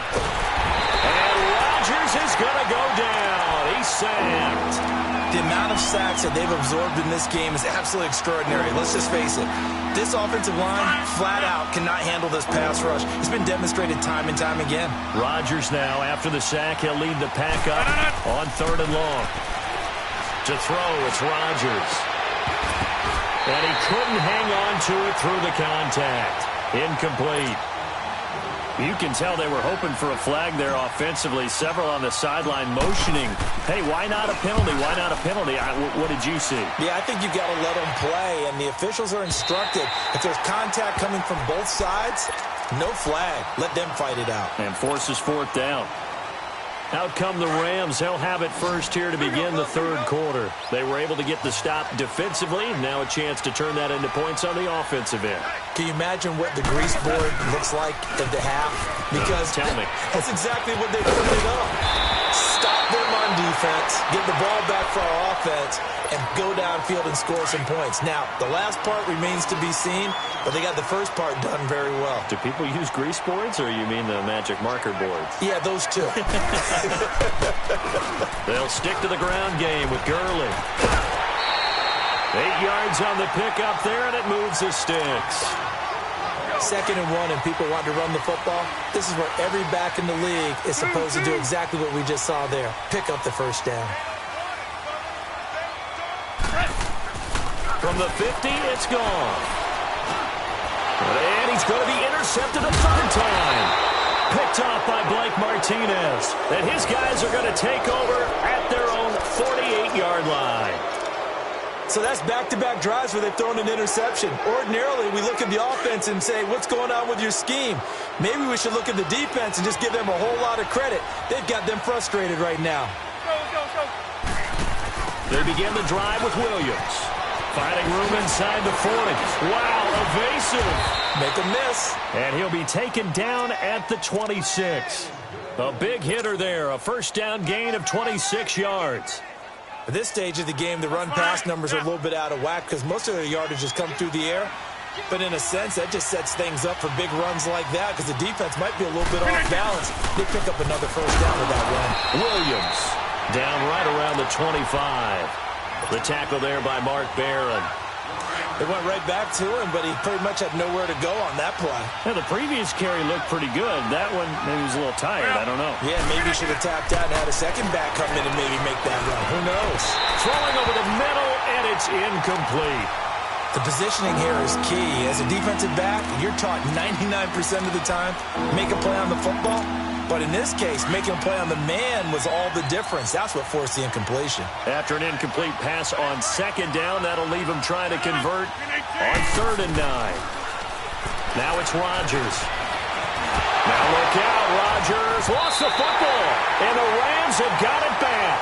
And Rodgers is going to go down. He's sacked. The amount of sacks that they've absorbed in this game is absolutely extraordinary. Let's just face it. This offensive line, flat out, cannot handle this pass rush. It's been demonstrated time and time again. Rodgers now, after the sack, he'll lead the pack up on 3rd and long. To throw, it's Rodgers. And he couldn't hang on to it through the contact. Incomplete. You can tell they were hoping for a flag there offensively. Several on the sideline motioning. Hey, why not a penalty? Why not a penalty? What did you see? Yeah, I think you've got to let them play, and the officials are instructed. If there's contact coming from both sides, no flag. Let them fight it out. And forces 4th down. Out come the Rams. They'll have it first here to begin the 3rd quarter. They were able to get the stop defensively. Now a chance to turn that into points on the offensive end. Can you imagine what the grease board looks like at the half? Because tell me. That's exactly what they put it up. Stop them on defense, get the ball back for our offense, and go downfield and score some points. Now, the last part remains to be seen, but they got the first part done very well. Do people use grease boards, or you mean the magic marker boards? Yeah, those two. They'll stick to the ground game with Gurley. 8 yards on the pickup there, and it moves the sticks. 2nd and 1, and people want to run the football. This is where every back in the league is supposed to do exactly what we just saw there. Pick up the 1st down. From the 50, it's gone. And he's going to be intercepted a 3rd time. Picked off by Blake Martinez. And his guys are going to take over at their own 48-yard line. So that's back-to-back drives where they've thrown an interception. Ordinarily, we look at the offense and say, what's going on with your scheme? Maybe we should look at the defense and just give them a whole lot of credit. They've got them frustrated right now. They begin the drive with Williams. Finding room inside the 40. Wow, evasive. Make a miss. And he'll be taken down at the 26. A big hitter there. A 1st down gain of 26 yards. At this stage of the game, the run-pass numbers are a little bit out of whack because most of their yardage has come through the air. But in a sense, that just sets things up for big runs like that because the defense might be a little bit off balance. They pick up another first down with that run. Williams down right around the 25. The tackle there by Mark Barron. They went right back to him, but he pretty much had nowhere to go on that play. Yeah, the previous carry looked pretty good. That one, maybe he was a little tired. I don't know. Yeah, maybe he should have tapped out and had a second back come in and maybe make that run. Who knows? Throwing over the middle, and it's incomplete. The positioning here is key. As a defensive back, you're taught 99% of the time, make a play on the football. But in this case, making a play on the man was all the difference. That's what forced the incompletion. After an incomplete pass on second down, that'll leave him trying to convert on 3rd and 9. Now it's Rodgers. Now look out, Rodgers lost the football, and the Rams have got it back.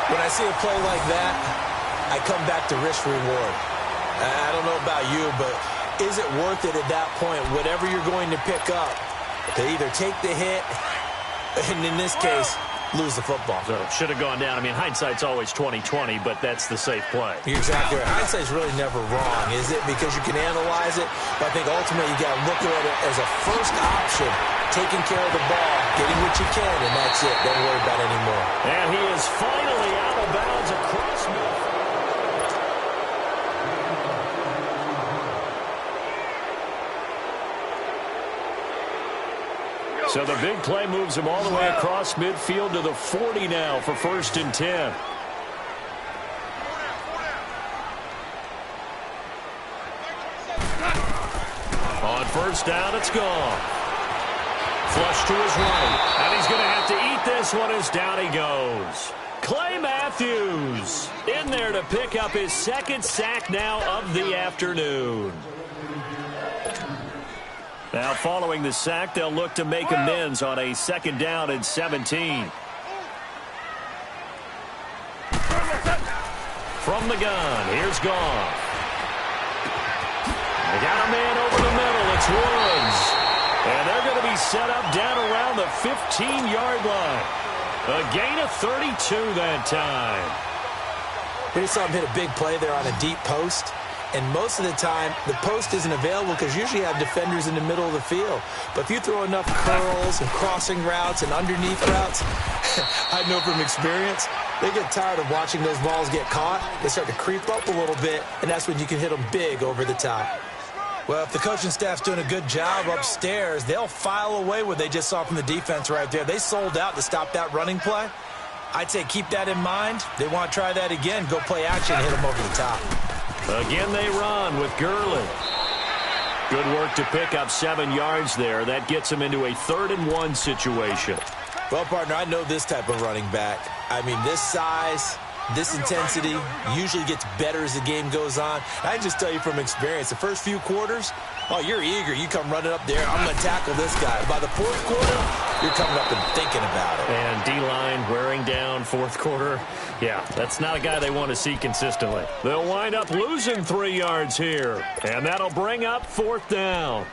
When I see a play like that, I come back to risk reward. I don't know about you, but is it worth it at that point, whatever you're going to pick up, to either take the hit and, in this case, lose the football? So it should have gone down. I mean, hindsight's always 20/20, but that's the safe play. You're exactly right. Hindsight's really never wrong, is it? Because you can analyze it, but I think ultimately you got to look at it as a first option, taking care of the ball, getting what you can, and that's it. Don't worry about it anymore. And he is finally out of bounds across midfield. So the big play moves him all the way across midfield to the 40 now for 1st and 10. On 1st down, it's gone. Flush to his right. And he's going to have to eat this one as down he goes. Clay Matthews in there to pick up his 2nd sack now of the afternoon. Now, following the sack, they'll look to make amends on a 2nd down and 17. From the gun, here's Goff. They got a man over the middle. It's Woods. And they're going to be set up down around the 15-yard line. A gain of 32 that time. We just saw him hit a big play there on a deep post. And most of the time, the post isn't available because usually you have defenders in the middle of the field. But if you throw enough curls and crossing routes and underneath routes, I know from experience, they get tired of watching those balls get caught. They start to creep up a little bit, and that's when you can hit them big over the top. Well, if the coaching staff's doing a good job upstairs, they'll file away what they just saw from the defense right there. They sold out to stop that running play. I'd say keep that in mind. They want to try that again. Go play action and hit them over the top. Again, they run with Gurley. Good work to pick up 7 yards there. That gets them into a 3rd and 1 situation. Well, partner, I know this type of running back. I mean, this size, this intensity usually gets better as the game goes on. I just tell you from experience, the first few quarters, oh, you're eager. You come running up there. I'm going to tackle this guy. By the 4th quarter, you're coming up and thinking about it. And D-line wearing down 4th quarter. Yeah, that's not a guy they want to see consistently. They'll wind up losing 3 yards here. And that'll bring up 4th down.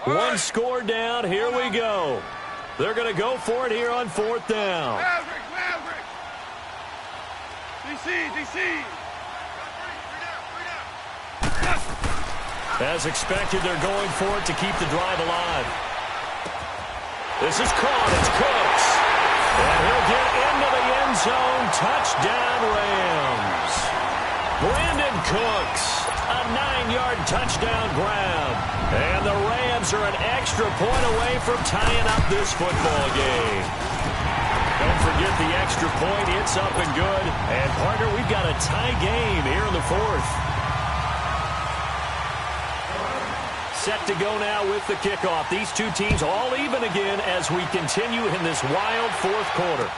One score down. Here we go. They're going to go for it here on 4th down. DC. As expected, they're going for it to keep the drive alive. This is caught. It's Cooks. And he'll get into the end zone. Touchdown, Rams. Brandon Cooks, a 9-yard touchdown grab. And the Rams are an extra point away from tying up this football game. Don't forget the extra point. It's up and good. And, partner, we've got a tie game here in the 4th. Set to go now with the kickoff. These two teams all even again as we continue in this wild 4th quarter.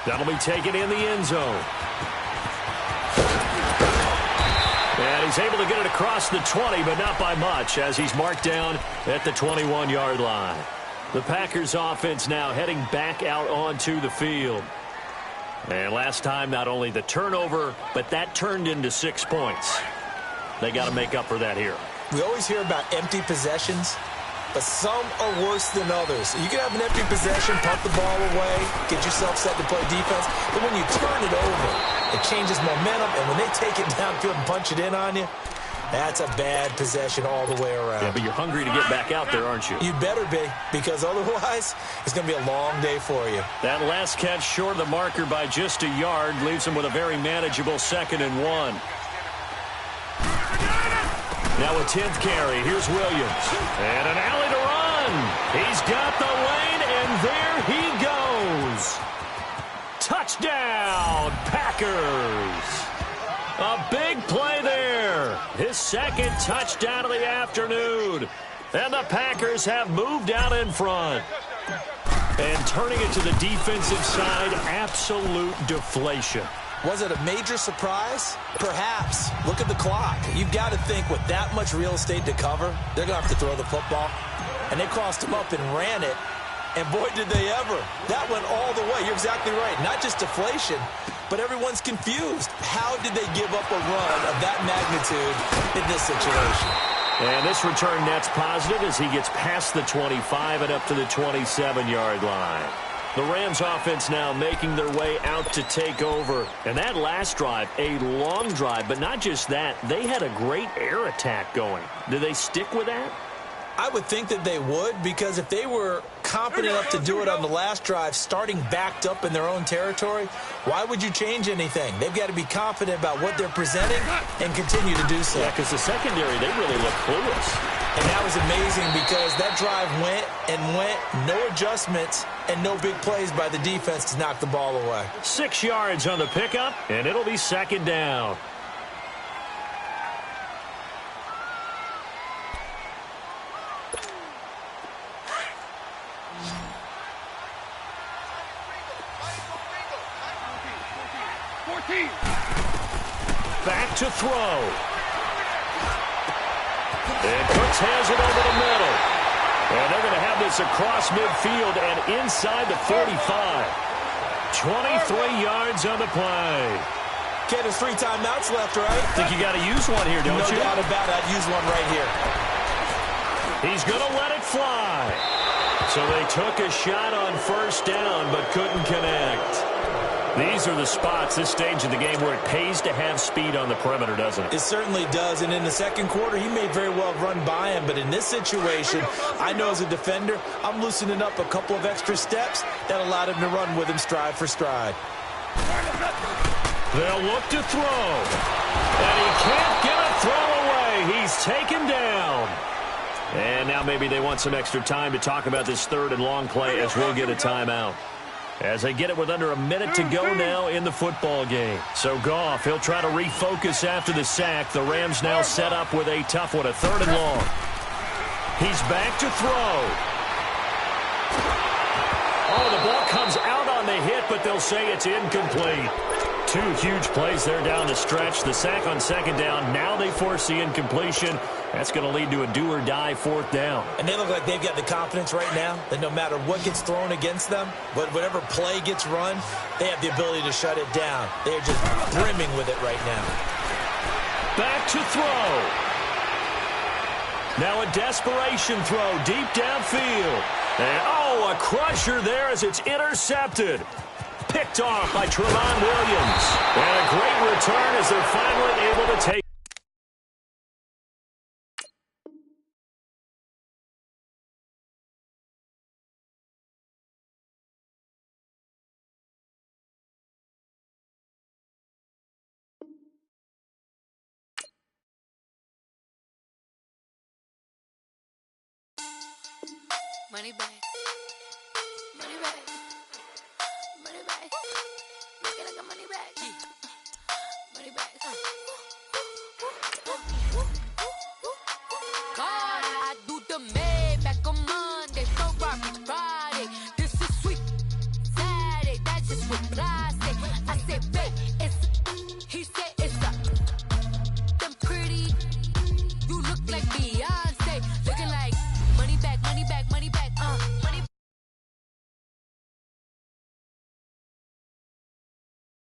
That'll be taken in the end zone. And he's able to get it across the 20, but not by much as he's marked down at the 21-yard line. The Packers offense now heading back out onto the field. And last time, not only the turnover, but that turned into 6 points. They got to make up for that here. We always hear about empty possessions. but some are worse than others. You can have an empty possession, pump the ball away, get yourself set to play defense, but when you turn it over, it changes momentum, and when they take it downfield and punch it in on you, that's a bad possession all the way around. Yeah, but you're hungry to get back out there, aren't you? You better be, because otherwise it's going to be a long day for you. That last catch short of the marker by just a yard leaves him with a very manageable 2nd and 1. Now a 10th carry. Here's Williams. And an alley to run. He's got the lane, and there he goes. Touchdown, Packers. A big play there. His 2nd touchdown of the afternoon. And the Packers have moved out in front. And turning it to the defensive side, absolute deflation. Was it a major surprise? Perhaps. Look at the clock. You've got to think with that much real estate to cover, they're going to have to throw the football. And they crossed him up and ran it. And boy, did they ever. That went all the way. You're exactly right. Not just deflation, but everyone's confused. How did they give up a run of that magnitude in this situation? And this return net's positive as he gets past the 25 and up to the 27-yard line. The Rams offense now making their way out to take over. And that last drive, a long drive, but not just that. They had a great air attack going. Do they stick with that? I would think that they would, because if they were confident enough to do it on the last drive, starting backed up in their own territory, why would you change anything? They've got to be confident about what they're presenting and continue to do so. Yeah, because the secondary, they really look clueless. And that was amazing because that drive went and went, no adjustments, and no big plays by the defense to knock the ball away. 6 yards on the pickup, and it'll be 2nd down. Back to throw. And Cooks has it over the middle. And they're going to have this across midfield and inside the 45. 23 yards on the play. Okay, there's 3 timeouts left, right? Think you got to use one here, don't you? No doubt about it. I'd use one right here. He's going to let it fly. So they took a shot on 1st down but couldn't connect. These are the spots, this stage of the game, where it pays to have speed on the perimeter, doesn't it? It certainly does. And in the 2nd quarter, he may very well run by him. But in this situation, I know as a defender, I'm loosening up a couple of extra steps that allowed him to run with him stride for stride. They'll look to throw. And he can't get a throw away. He's taken down. And now maybe they want some extra time to talk about this 3rd and long play as we'll get a timeout. As they get it with under a minute to go now in the football game. So Goff, he'll try to refocus after the sack. The Rams now set up with a tough one, a 3rd and long. He's back to throw. Oh, the ball comes out on the hit, but they'll say it's incomplete. 2 huge plays there down the stretch. The sack on 2nd down. Now they force the incompletion. That's going to lead to a do-or-die 4th down. And they look like they've got the confidence right now that no matter what gets thrown against them, but whatever play gets run, they have the ability to shut it down. They're just brimming with it right now. Back to throw. Now a desperation throw deep downfield. And, oh, a crusher there as it's intercepted. Picked off by Trevon Williams. And a great return as they're finally able to take. Money back. Money back. Money back. Make it like a money back. Money back. God, I do the Maybach on Monday, Ferrari Friday. This is sweet Saturday. That's just what I say. I said, babe, it's. He said it's a. Them pretty. You look like Beyonce.